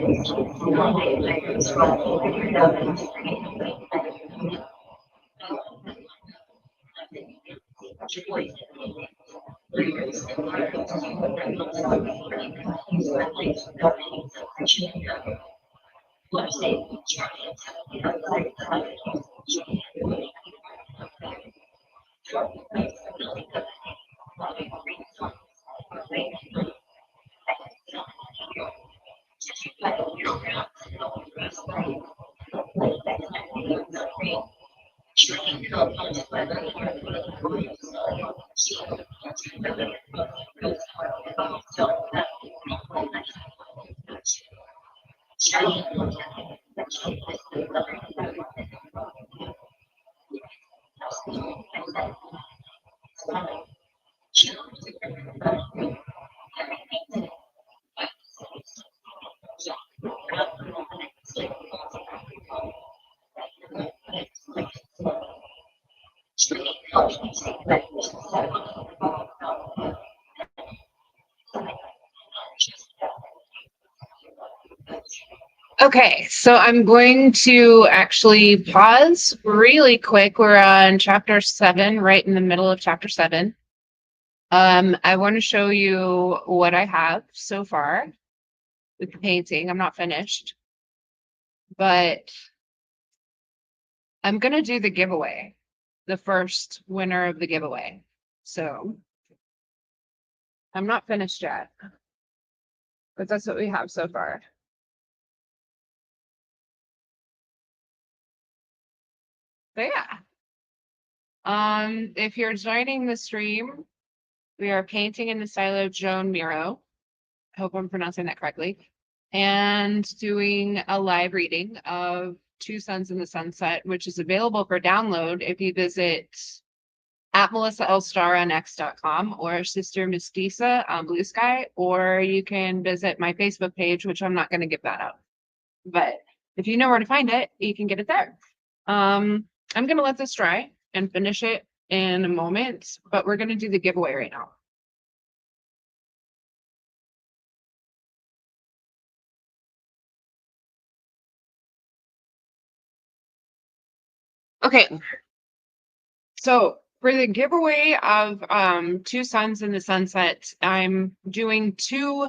S1: Okay, so I'm going to actually pause really quick. We're on chapter 7, right in the middle of chapter 7. I want to show you what I have so far with the painting. I'm not finished, but I'm going to do the giveaway, the first winner of the giveaway. So I'm not finished yet, but that's what we have so far. But yeah, if you're joining the stream, we are painting in the style of Joan Miro. I hope I'm pronouncing that correctly. And doing a live reading of Two Suns in the Sunset, which is available for download if you visit at melissaalstar on x.com or Sister Mestiza on Blue Sky, or you can visit my Facebook page, which I'm not going to give that out. But if you know where to find it, you can get it there. I'm going to let this dry and finish it in a moment, but we're going to do the giveaway right now. Okay, so for the giveaway of Two Suns in the Sunset, I'm doing 2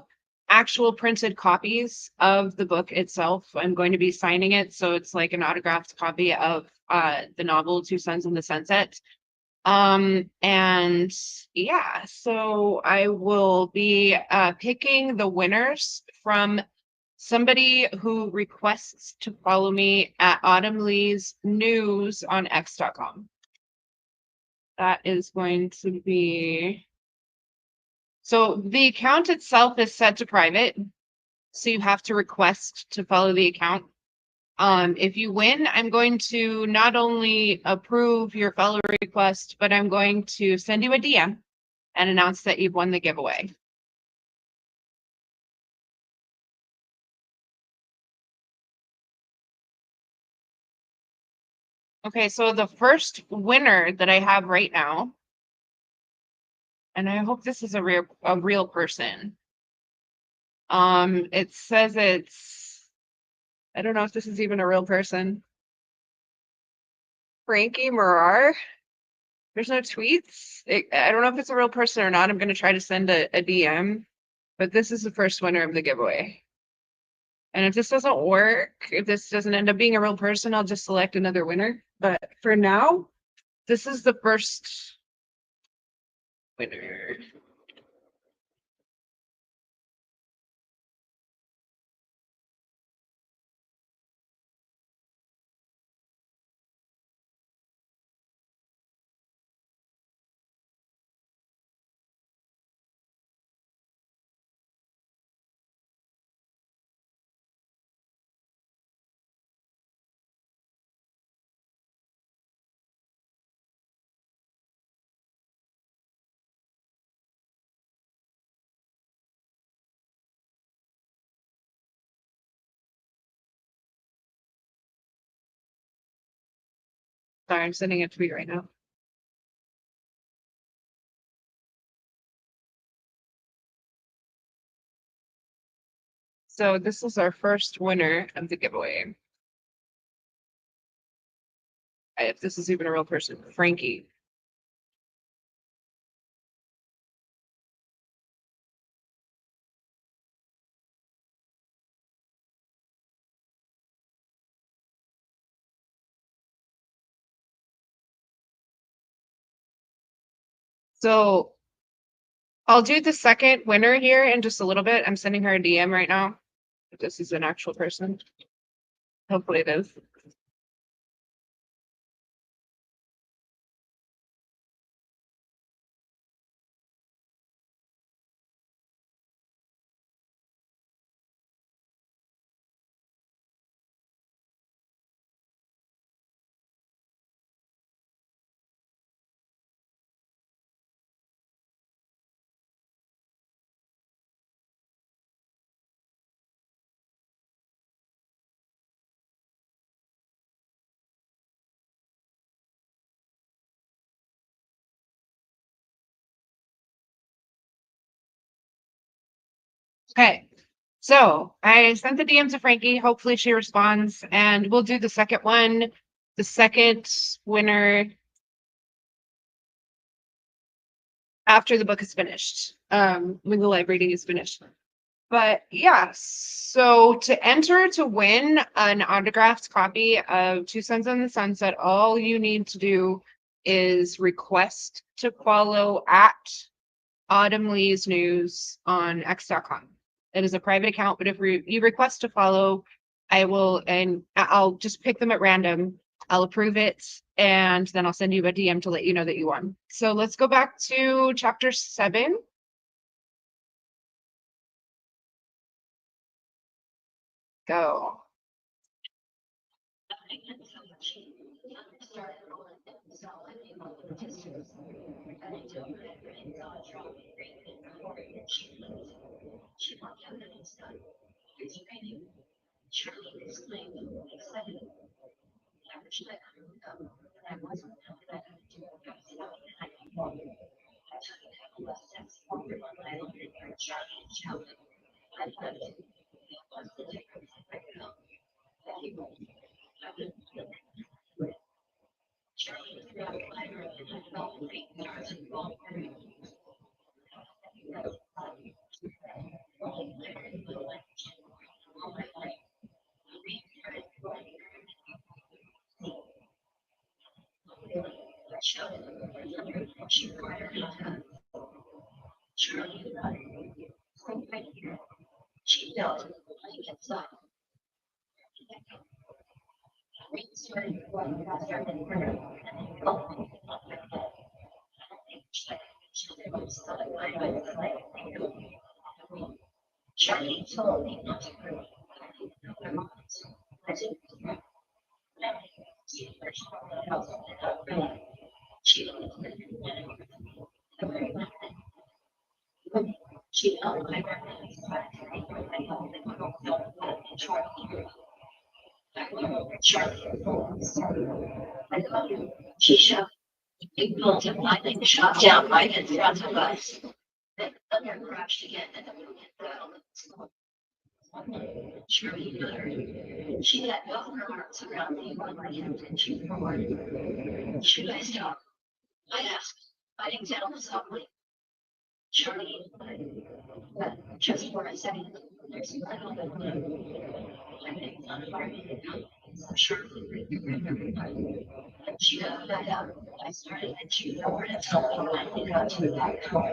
S1: actual printed copies of the book itself. I'm going to be signing it, so it's like an autographed copy of the novel Two Suns in the Sunset. And yeah, so I will be picking the winners from somebody who requests to follow me at Autumn Lee's News on X.com. That is going to be, so the account itself is set to private, so you have to request to follow the account. If you win, I'm going to not only approve your follow request, but I'm going to send you a DM and announce that you've won the giveaway. Okay, so the first winner that I have right now, and I hope this is a real person. It says I don't know if this is even a real person. Frankie Morar. There's no tweets. I don't know if it's a real person or not. I'm going to try to send a DM, but this is the first winner of the giveaway. And if this doesn't work, if this doesn't end up being a real person, I'll just select another winner. But for now, this is the first winner. Sorry, I'm sending a tweet right now. So this is our first winner of the giveaway. If this is even a real person, Frankie. So I'll do the second winner here in just a little bit. I'm sending her a DM right now. If this is an actual person. Hopefully it is. Okay, so I sent the DM to Frankie. Hopefully she responds, and we'll do the second one. The second winner after the book is finished, when the live reading is finished. But yeah, so to enter to win an autographed copy of Two Suns on the Sunset, all you need to do is request to follow at Autumn Lee's News on X.com. It is a private account, but if you request to follow, I'll just pick them at random. I'll approve it, and then I'll send you a DM to let you know that you won. So let's go back to chapter 7. Go.
S10: She Charlie, right here. She felt like inside. We started going faster and further. Charlie told me not to hurt. I didn't. She felt my Charlie. She shoved big bolt of lightning shot down right in front of us. Then thunder crashed again and the moon hit down. Charlie muttered. She let both her arms around me on my hip and she roared. Should I stop? I asked, fighting down the subway. Charlie, but just for a second, there's a little bit of Charlie. She got back up. I started and she roared and told me when we got to the back door.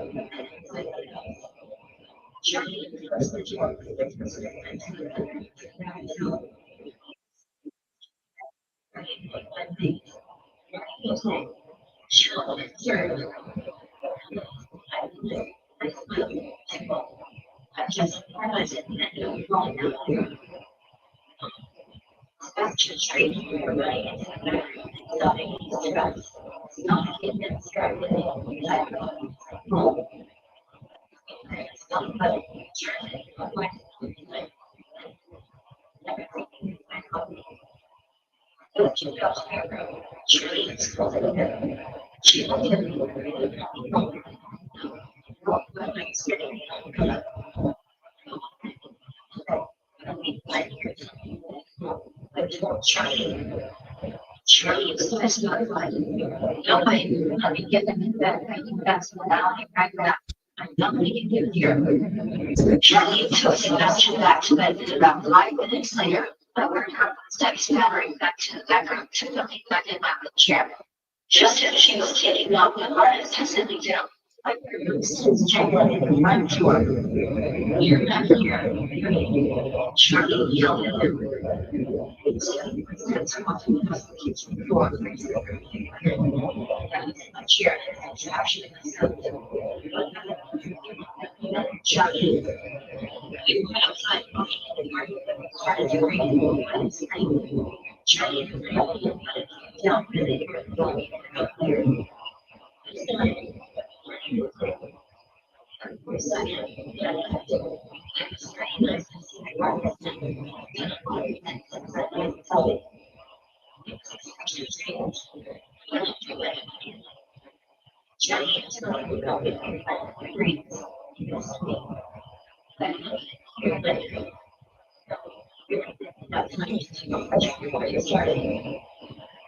S10: Charlie closed the door. She observed. I just realized it and wrong now. Back to the street, right? Starting to drive. Not getting started. Charlie is just not like no way. Let me get them in bed. That's without it right now. I'm not making you here. Charlie took Sebastian back to bed, and about 5 minutes later, I heard her footsteps pattering back to the bedroom to looking back in my chair. Just as she was taking off the harness to sitting down, I heard footsteps jangling in the front door. You're not here. Charlie yelled at him. Footsteps walking across the kitchen floor. My chair is actually Charlie, you went outside started to read and scream. Charlie, don't really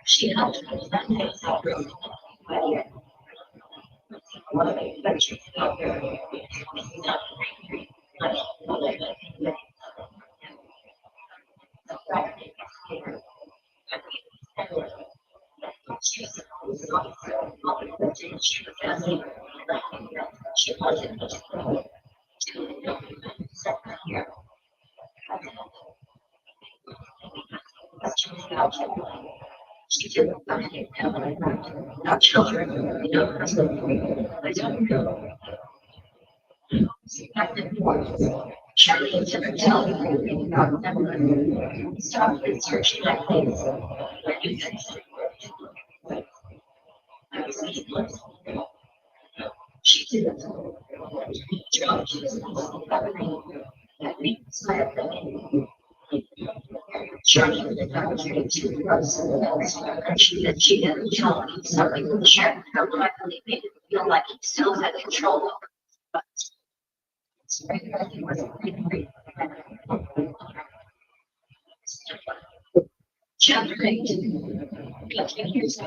S10: she helped me that day. Not children, I don't know. Charlie never tell me about them. Stop searching my place. I was sleepless. She didn't. She was that made me smile. Charlie got too close and she didn't tell me something would share how likely made it feel like he still had control over it. But Chapter 8. Continues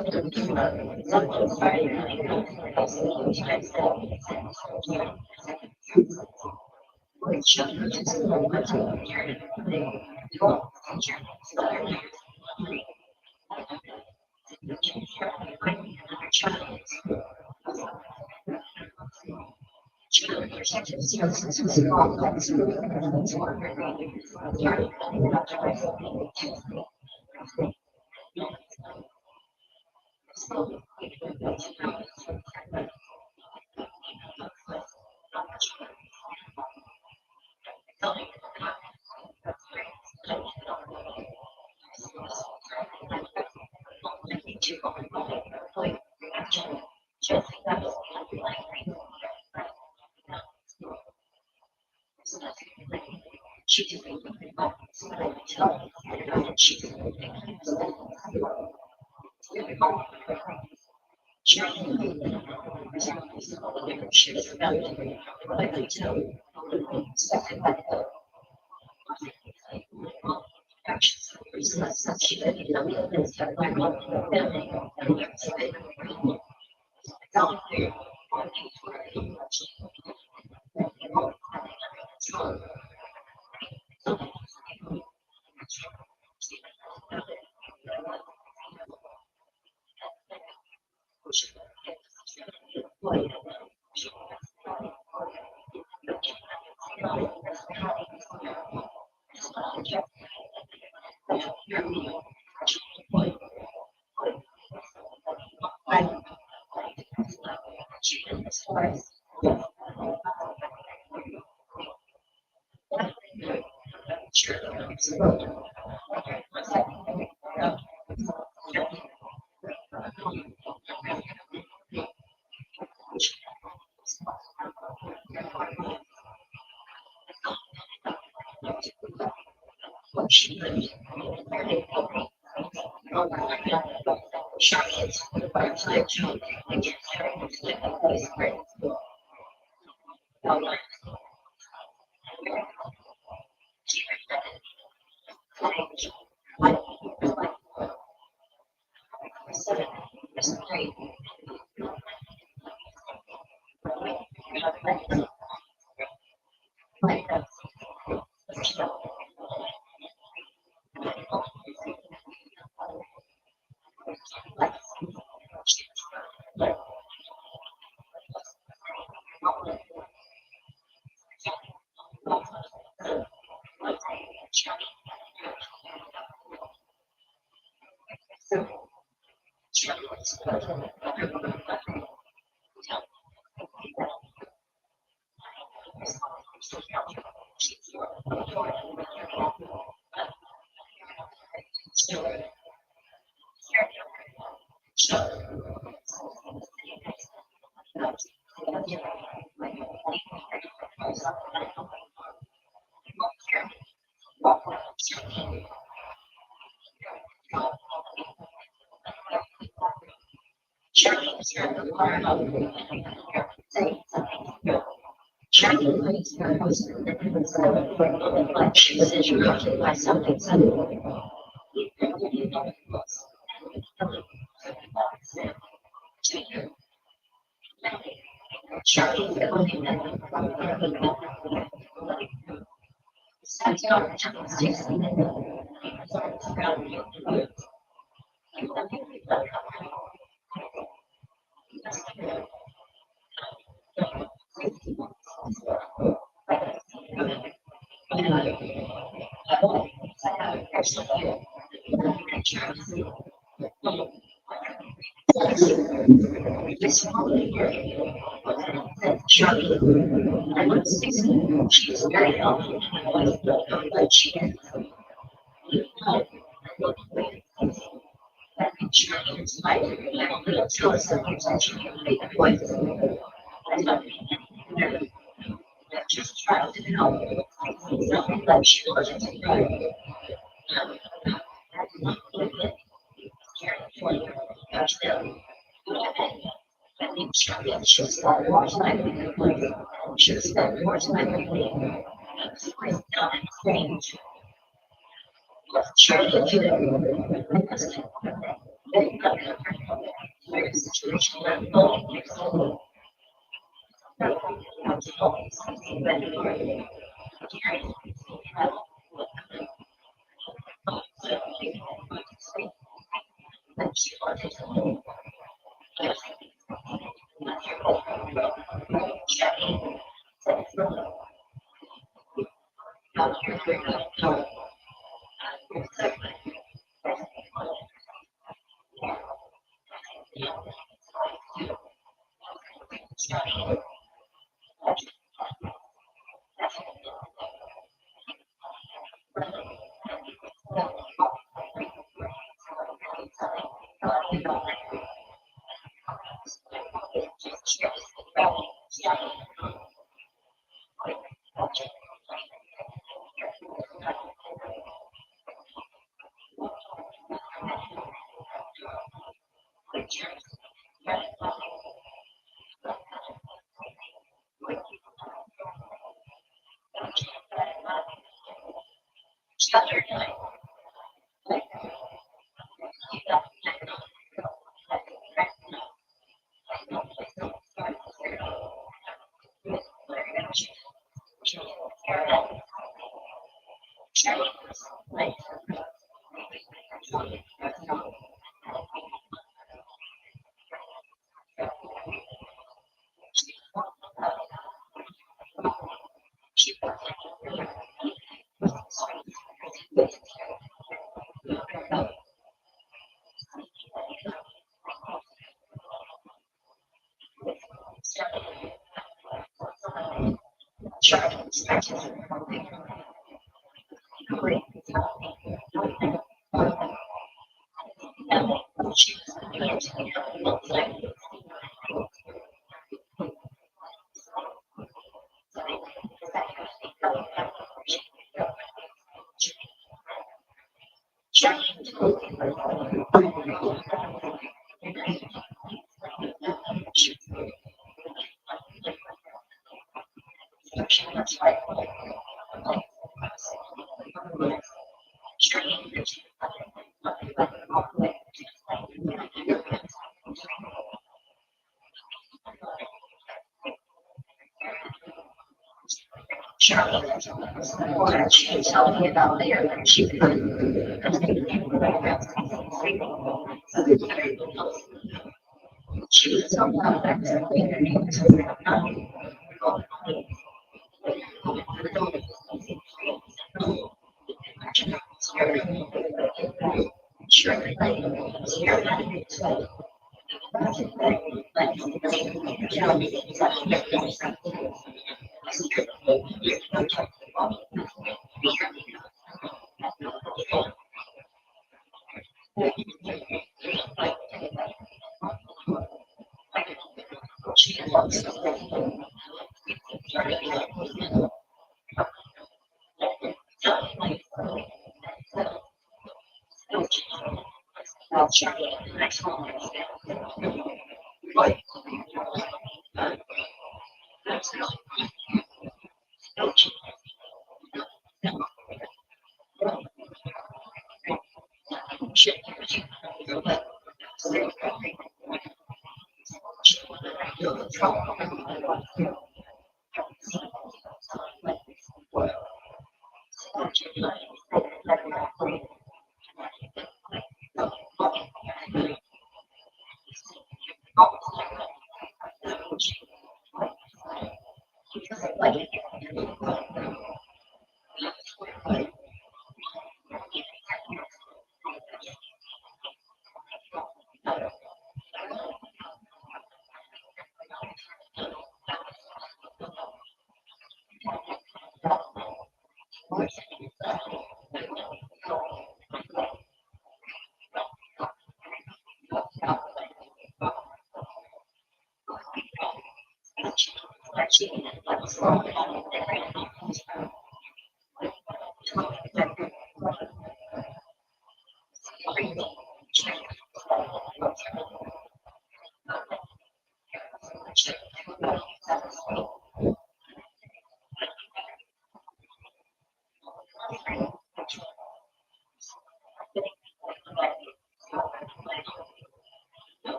S10: She told me about there that she was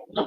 S10: so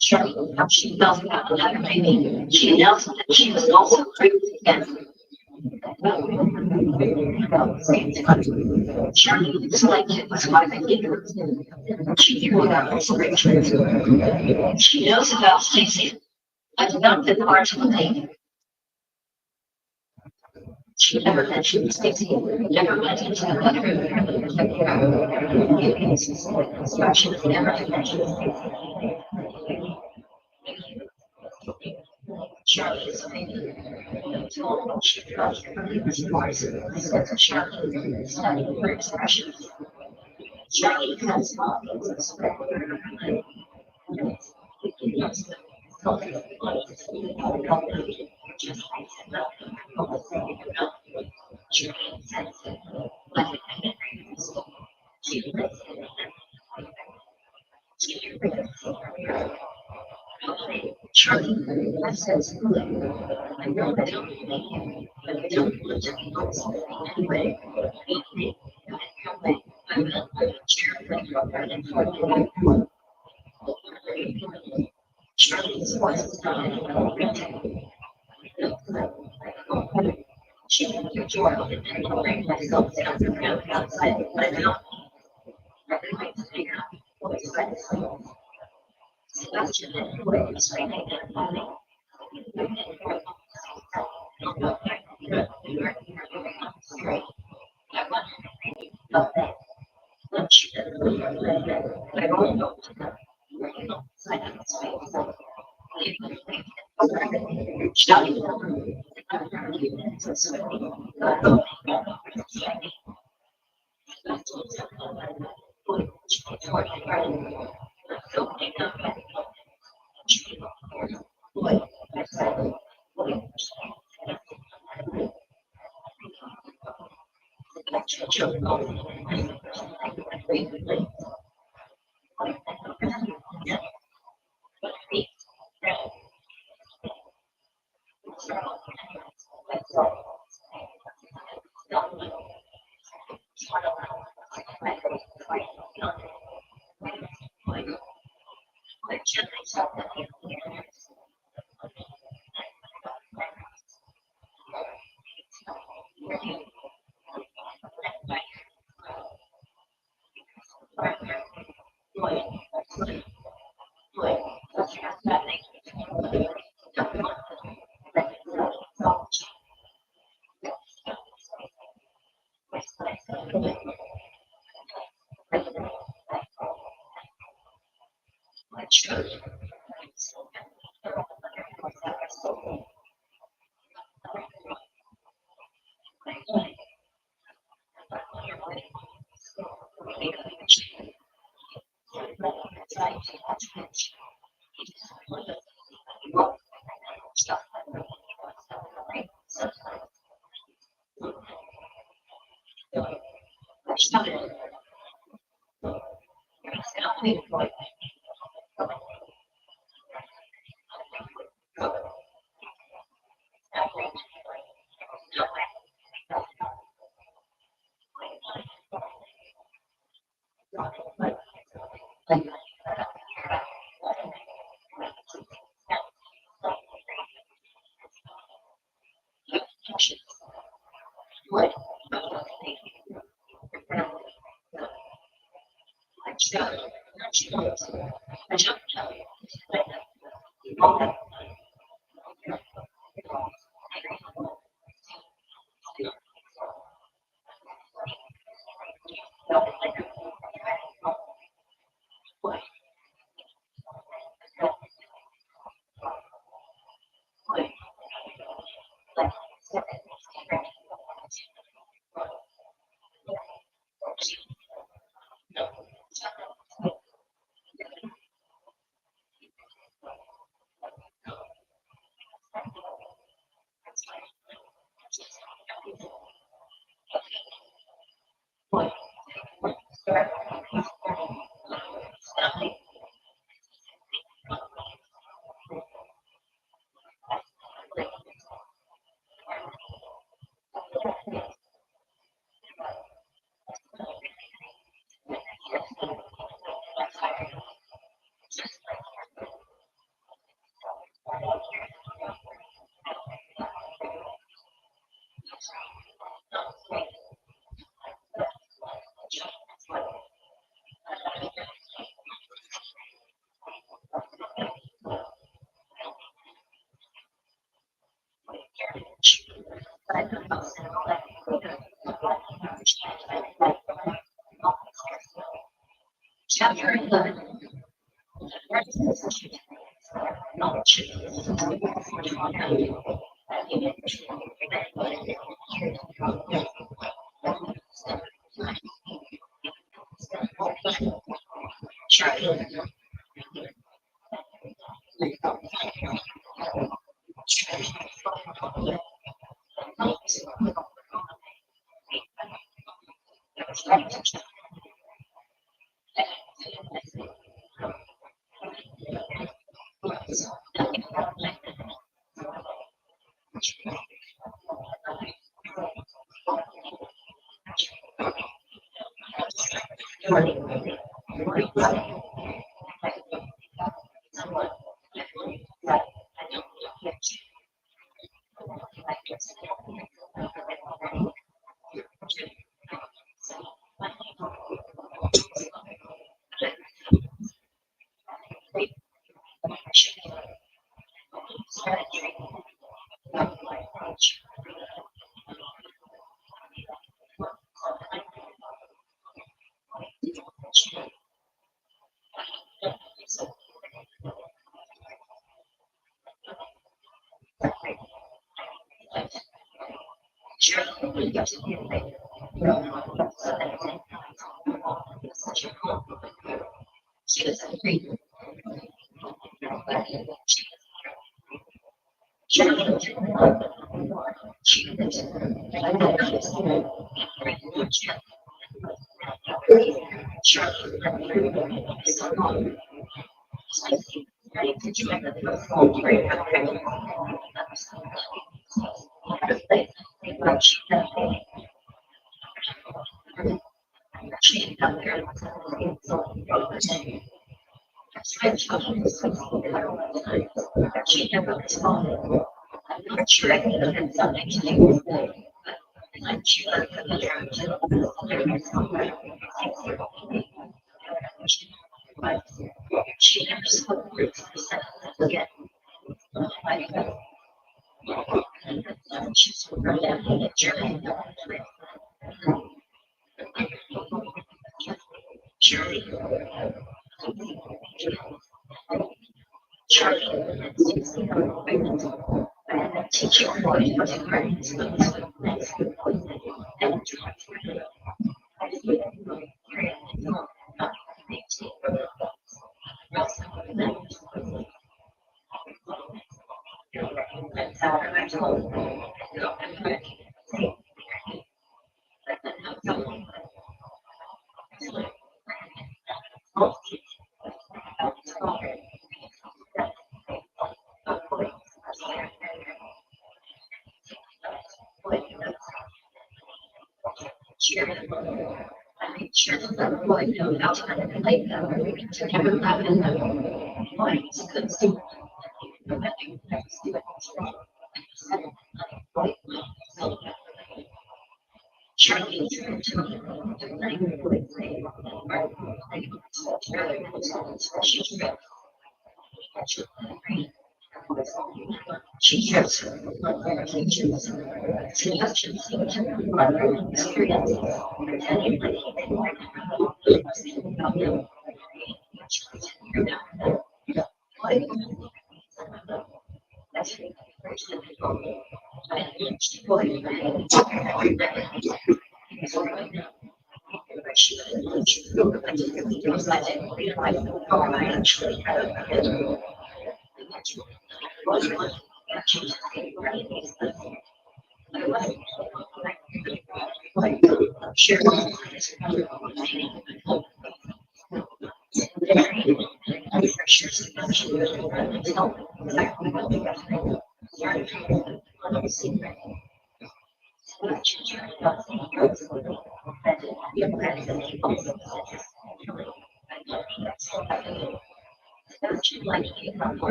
S10: Charlie, how she felt about the letter baby. She announced that she was also pregnant again. Charlie explained it was why they did her. She knew about this arrangement. She knows about Stacy. I did not fit the heart of the baby. She never mentioned Stacy, never went into the bedroom. She was never mentioned. Charlie is a baby. Told she felt her voice. Charlie studied her expressions. Charlie has Charlie says, I know I don't believe you, but I don't want to be honest anyway.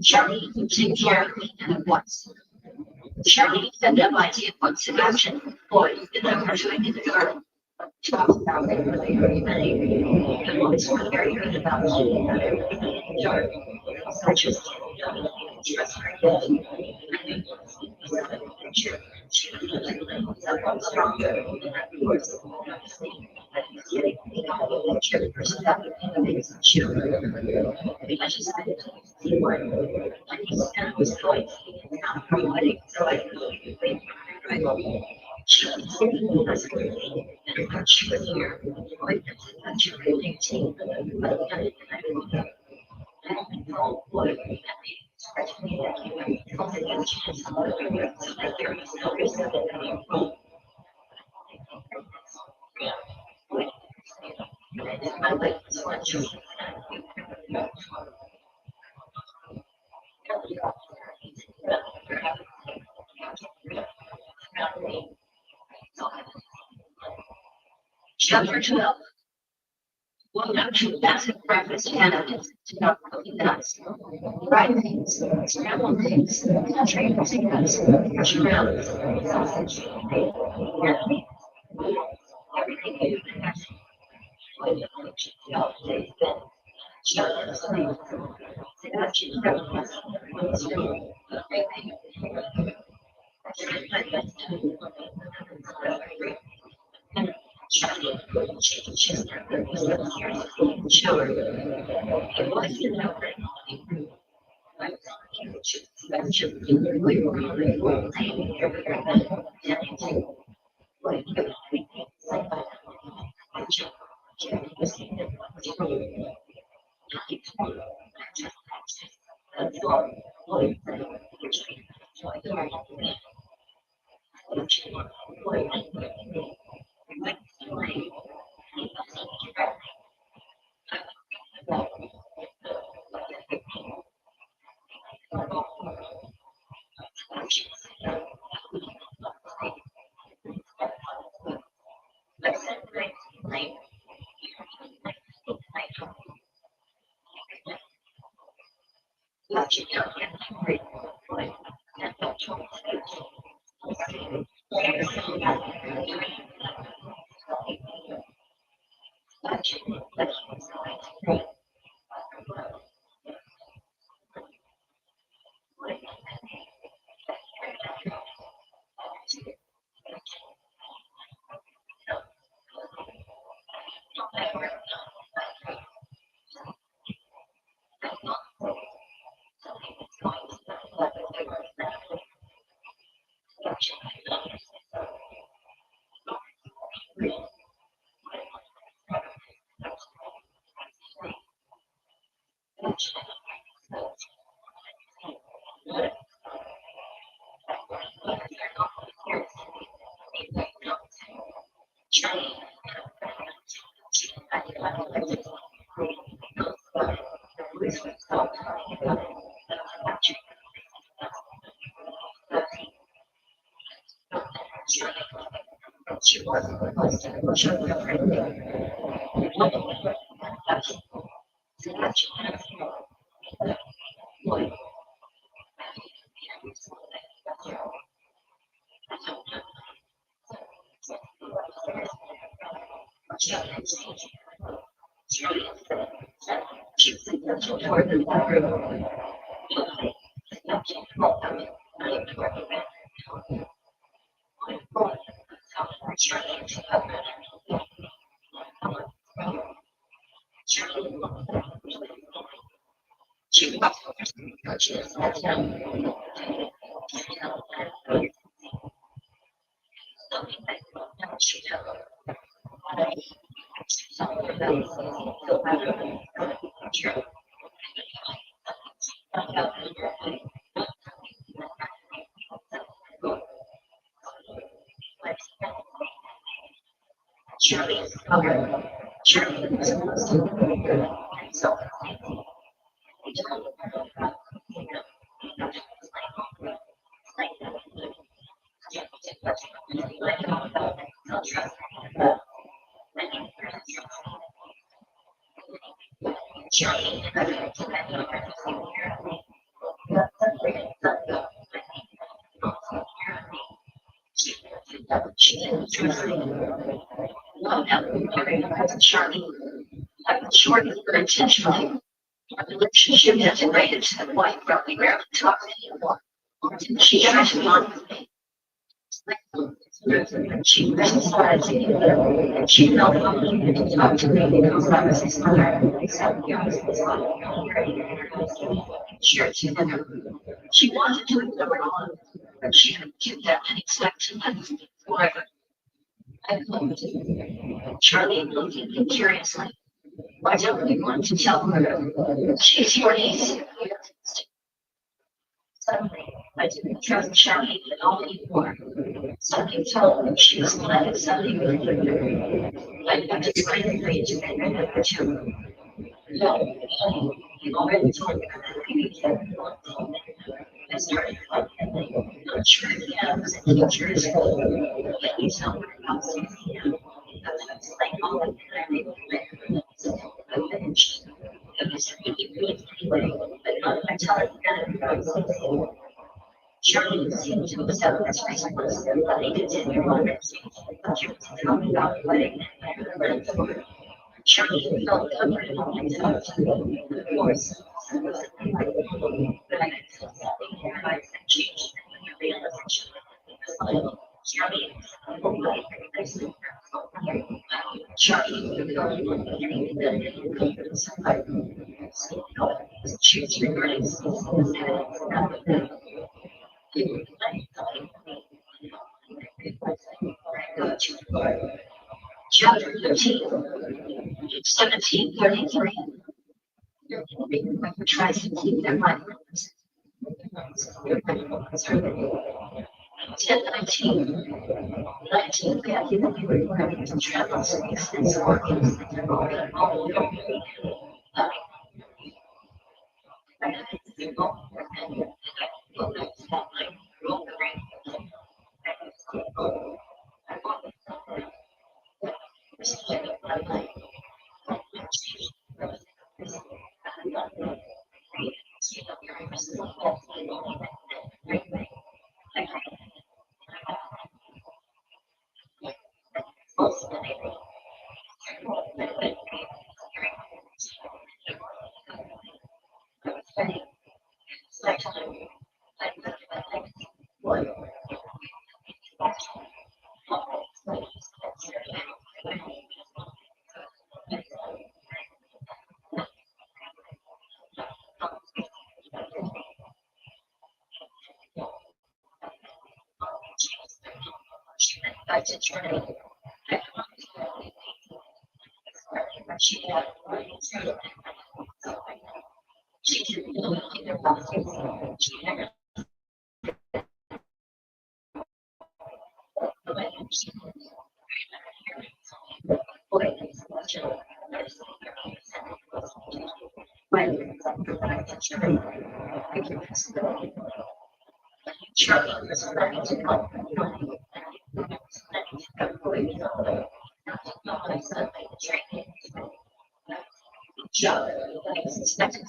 S10: Charlie, take care of me at once. Charlie had no idea what to action. boy, and then we're doing it to our talk about it really, really many. And what's very good about dark, such as just very good. Chapter 12. Well, actually, that's a breakfast candidates to not really nuts. Fried things, scrambled things, country music nuts, shrimp, sausage, Charlie, shortened her intentionally. Our relationship has rated to the point where we rarely talk anymore. She tries to bond with me. She criticized me. She felt obligated to talk to me because I was his mother. Sure, she wanted to ignore it all, but she had kept that and expect forever. I looked. Charlie looked at me curiously. I don't really want to tell her. She's your niece. Suddenly, I didn't trust Charlie at all anymore. Something told me she was planning something with her. I had to try to read to her too. No, you already told me that I started not sure if I was a teacher, but you tell me about something. That's like all of it. I finished. It was really good anyway, but not by telling her. Charlie seemed to accept this responsibility to continue on their but she was telling about the wedding and her friends were. Charlie felt comforted on himself. Of course, but I could feel something in her eyes that changed when you realized Charlie she was regretting Chapter 13, 1733. Tries to keep their mind. 1019. 19. We have given you ready to travel cities and organs that are all over.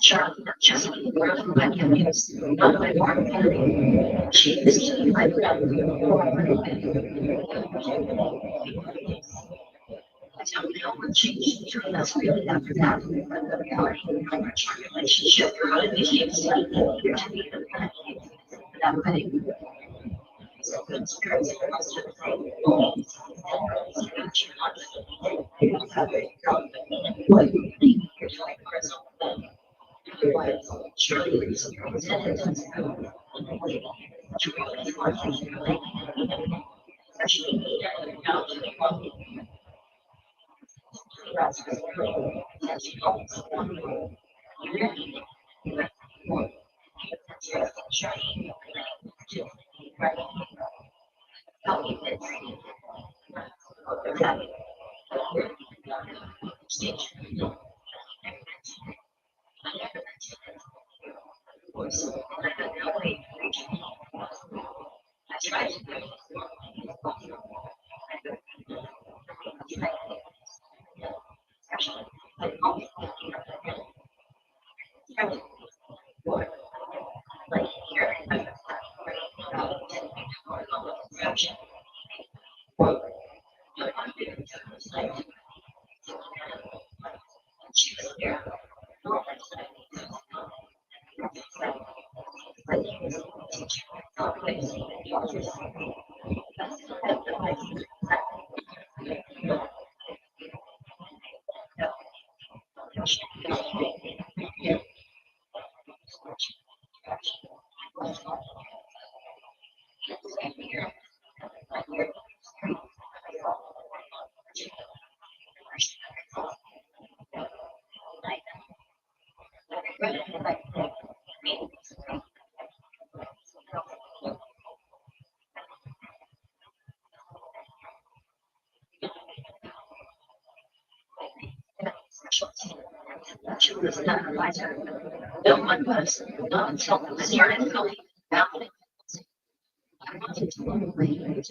S10: Charlie, just not my work. She is my I don't know what changed between us really after that. The reality of our relationship, how it became slightly clear to me that wedding. So good spirits must have played surely these girls had done so. She was not a writer. No one was, not until I started going about it. I wanted to learn language.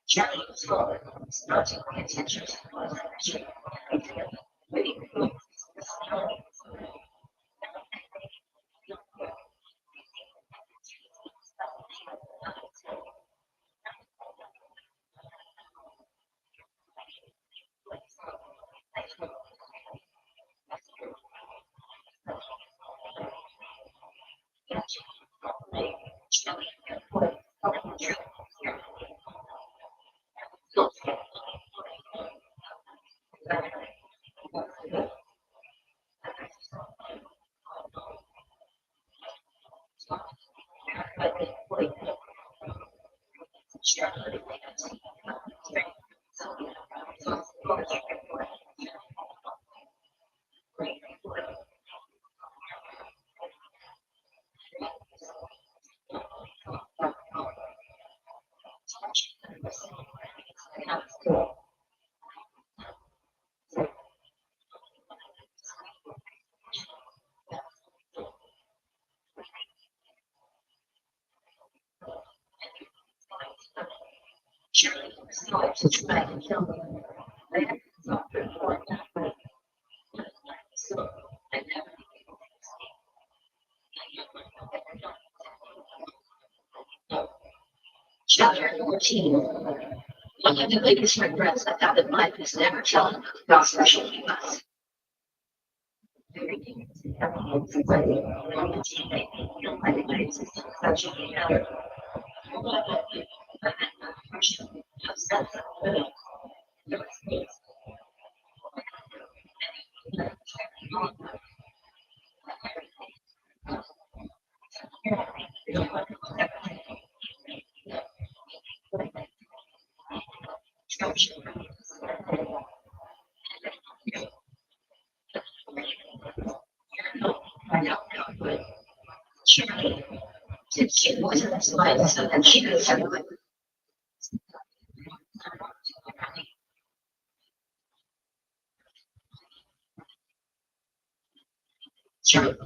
S10: Charlie was forward, not to pay attention to Charlie was going to try to kill me. Chapter 14. One of the biggest regrets I've had in life is never telling how special he was. Charlie, since she wasn't as light so that she could have it. Charlie,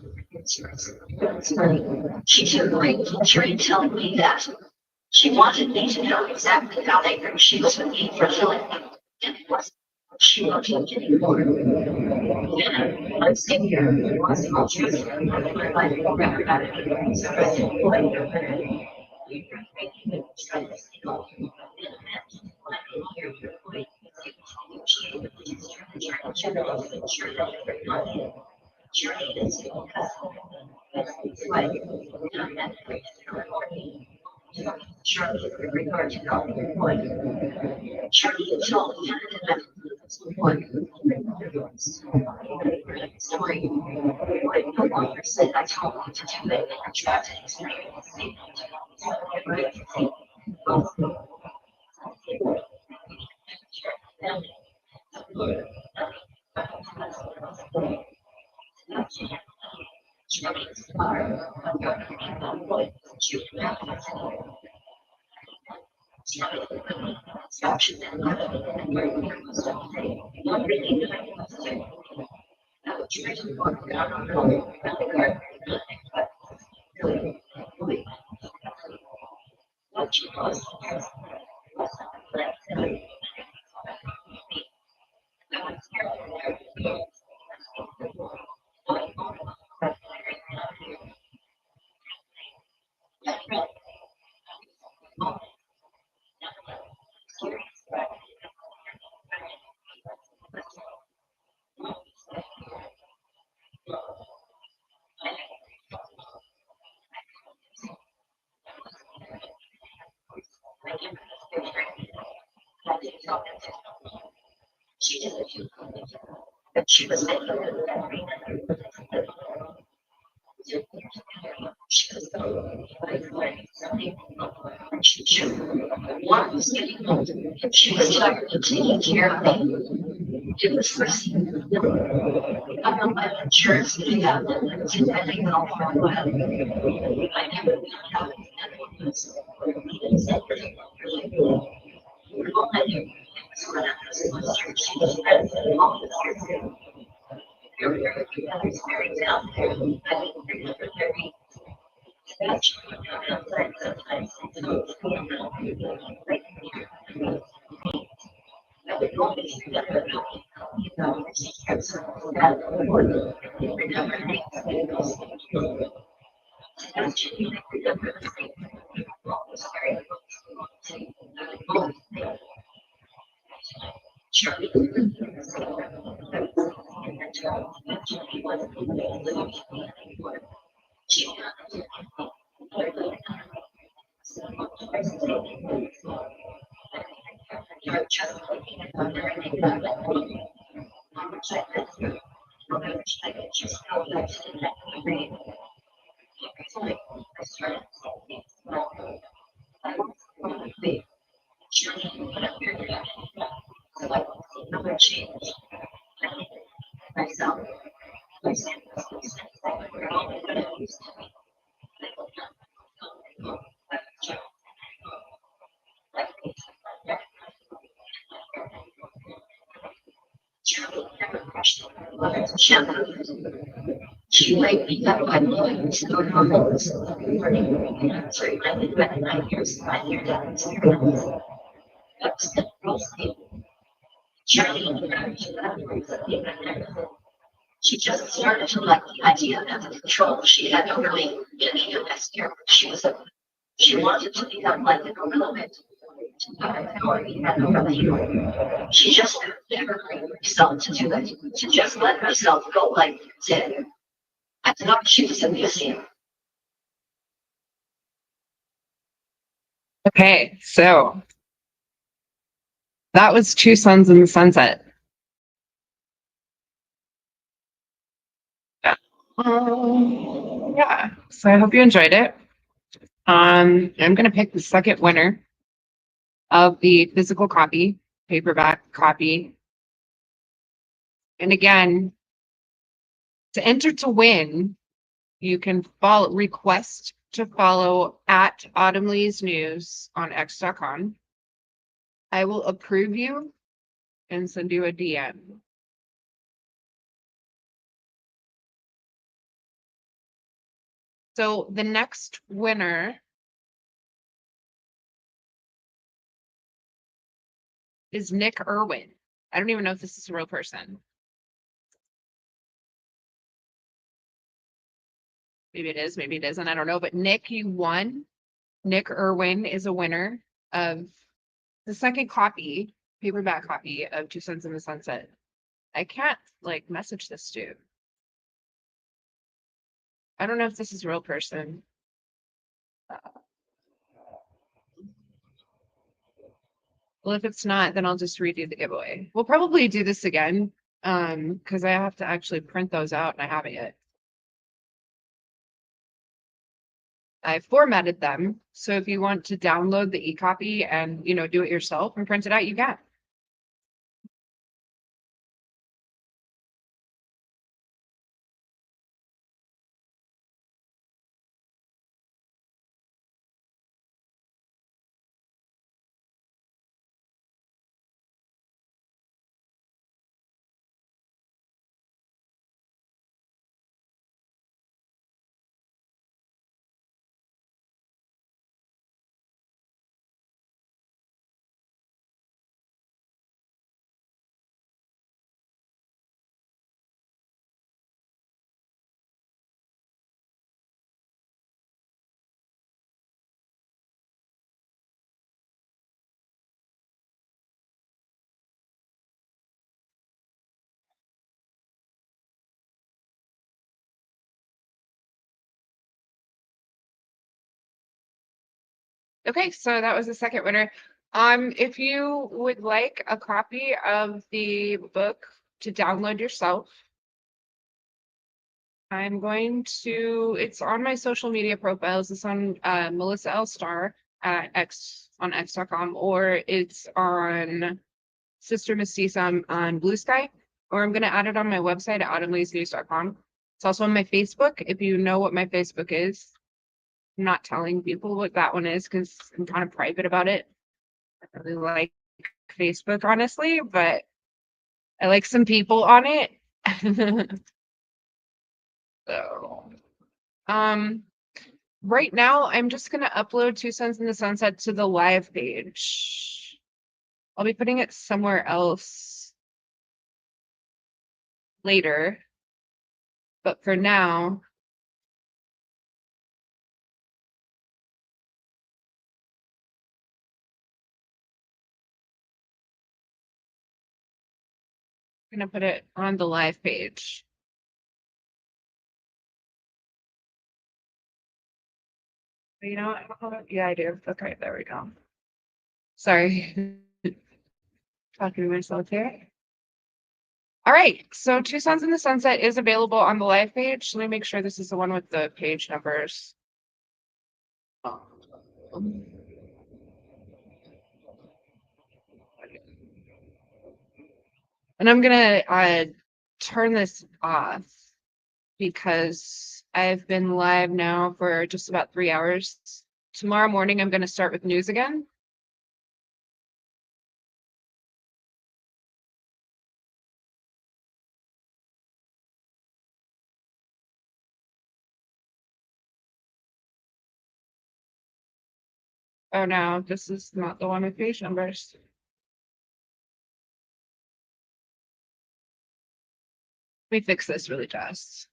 S10: she took away the train telling me that she wanted me to know exactly how angry she was with me for killing him. And it wasn't. She won't take it anymore. Yeah, I'm sitting here. It wasn't all truth. My life will never have it. So I said, boy, you're better. You're making me try this thing all. Charlie, with regard to the point, Charlie is all story. No longer said I told you to do it. I tried to explain She was making she was tired of taking care of me. It was first I don't know my insurance to have to I think all for a while. I never found she might be that one going to go home. So I think that 9 years, 5 years down to she just started to like the idea of the control. She had no really any care. She wanted to become like a little bit. She just never allowed herself to do it, to just let herself go like that. I thought she was a museum.
S1: Okay, so that was Two Suns in the Sunset. Yeah, so I hope you enjoyed it. I'm gonna pick the second winner of the physical copy, paperback copy. And again, to enter to win, you can request to follow at Autumn Lee's News on X.com. I will approve you and send you a DM. So the next winner is Nick Irwin. I don't even know if this is a real person. Maybe it is, maybe it isn't. I don't know. But Nick, you won. Nick Irwin is a winner of the second copy, paperback copy of Two Suns in the Sunset. I can't like message this dude. I don't know if this is a real person. Well, if it's not, then I'll just redo the giveaway. We'll probably do this again because I have to actually print those out and I haven't yet. I formatted them. So if you want to download the e-copy and, do it yourself and print it out, you can. Okay, so that was the second winner. If you would like a copy of the book to download yourself, I'm going to, it's on my social media profiles. It's on Melissa L. Star at on x.com, or it's on Sister Mestiza on Blue Sky, or I'm going to add it on my website at autumnleysnews.com. It's also on my Facebook. If you know what my Facebook is, I'm not telling people what that one is because I'm kind of private about it. I really like Facebook, honestly, but I like some people on it. So, right now I'm just gonna upload Two Suns in the Sunset to the live page. I'll be putting it somewhere else later, but for now, I'm gonna put it on the live page. You know what? Yeah, I do. Okay, there we go. Sorry. Talking to myself here. All right, so Two Suns in the Sunset is available on the live page. Let me make sure this is the one with the page numbers. And I'm gonna turn this off because I've been live now for just about 3 hours. Tomorrow morning, I'm gonna start with news again. Oh no, this is not the one with page numbers. Let me fix this really fast.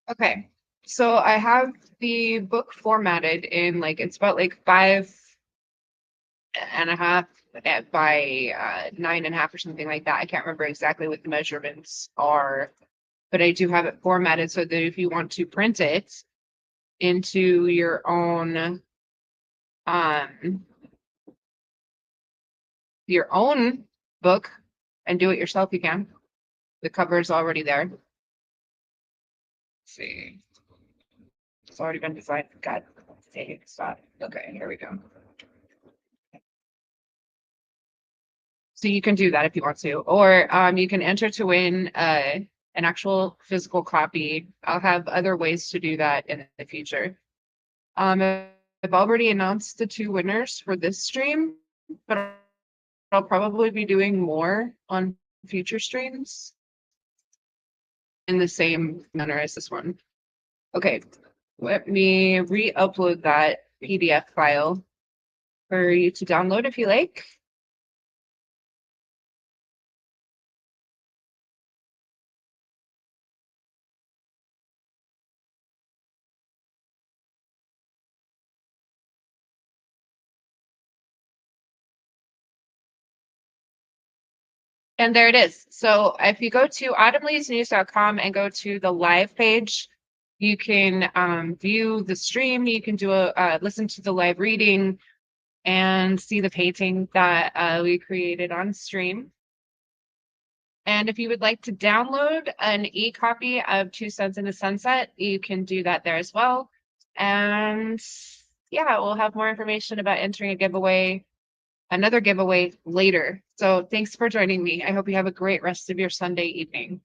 S1: Okay, so I have the book formatted in like, it's about like 5.5 by 9.5 or something like that. I can't remember exactly what the measurements are, but I do have it formatted so that if you want to print it into your own book and do it yourself, you can. The cover is already there. Let's see. It's already been designed. God, stop. Okay, here we go. So you can do that if you want to, or you can enter to win an actual physical copy. I'll have other ways to do that in the future. I've already announced the 2 winners for this stream, but I'll probably be doing more on future streams in the same manner as this one. Okay, let me re-upload that PDF file for you to download if you like. And there it is. So if you go to autumnleysnews.com and go to the live page, you can view the stream. You can do listen to the live reading and see the painting that we created on stream. And if you would like to download an e-copy of Two Suns in the Sunset, you can do that there as well. And yeah, we'll have more information about entering a giveaway, another giveaway later. So thanks for joining me. I hope you have a great rest of your Sunday evening.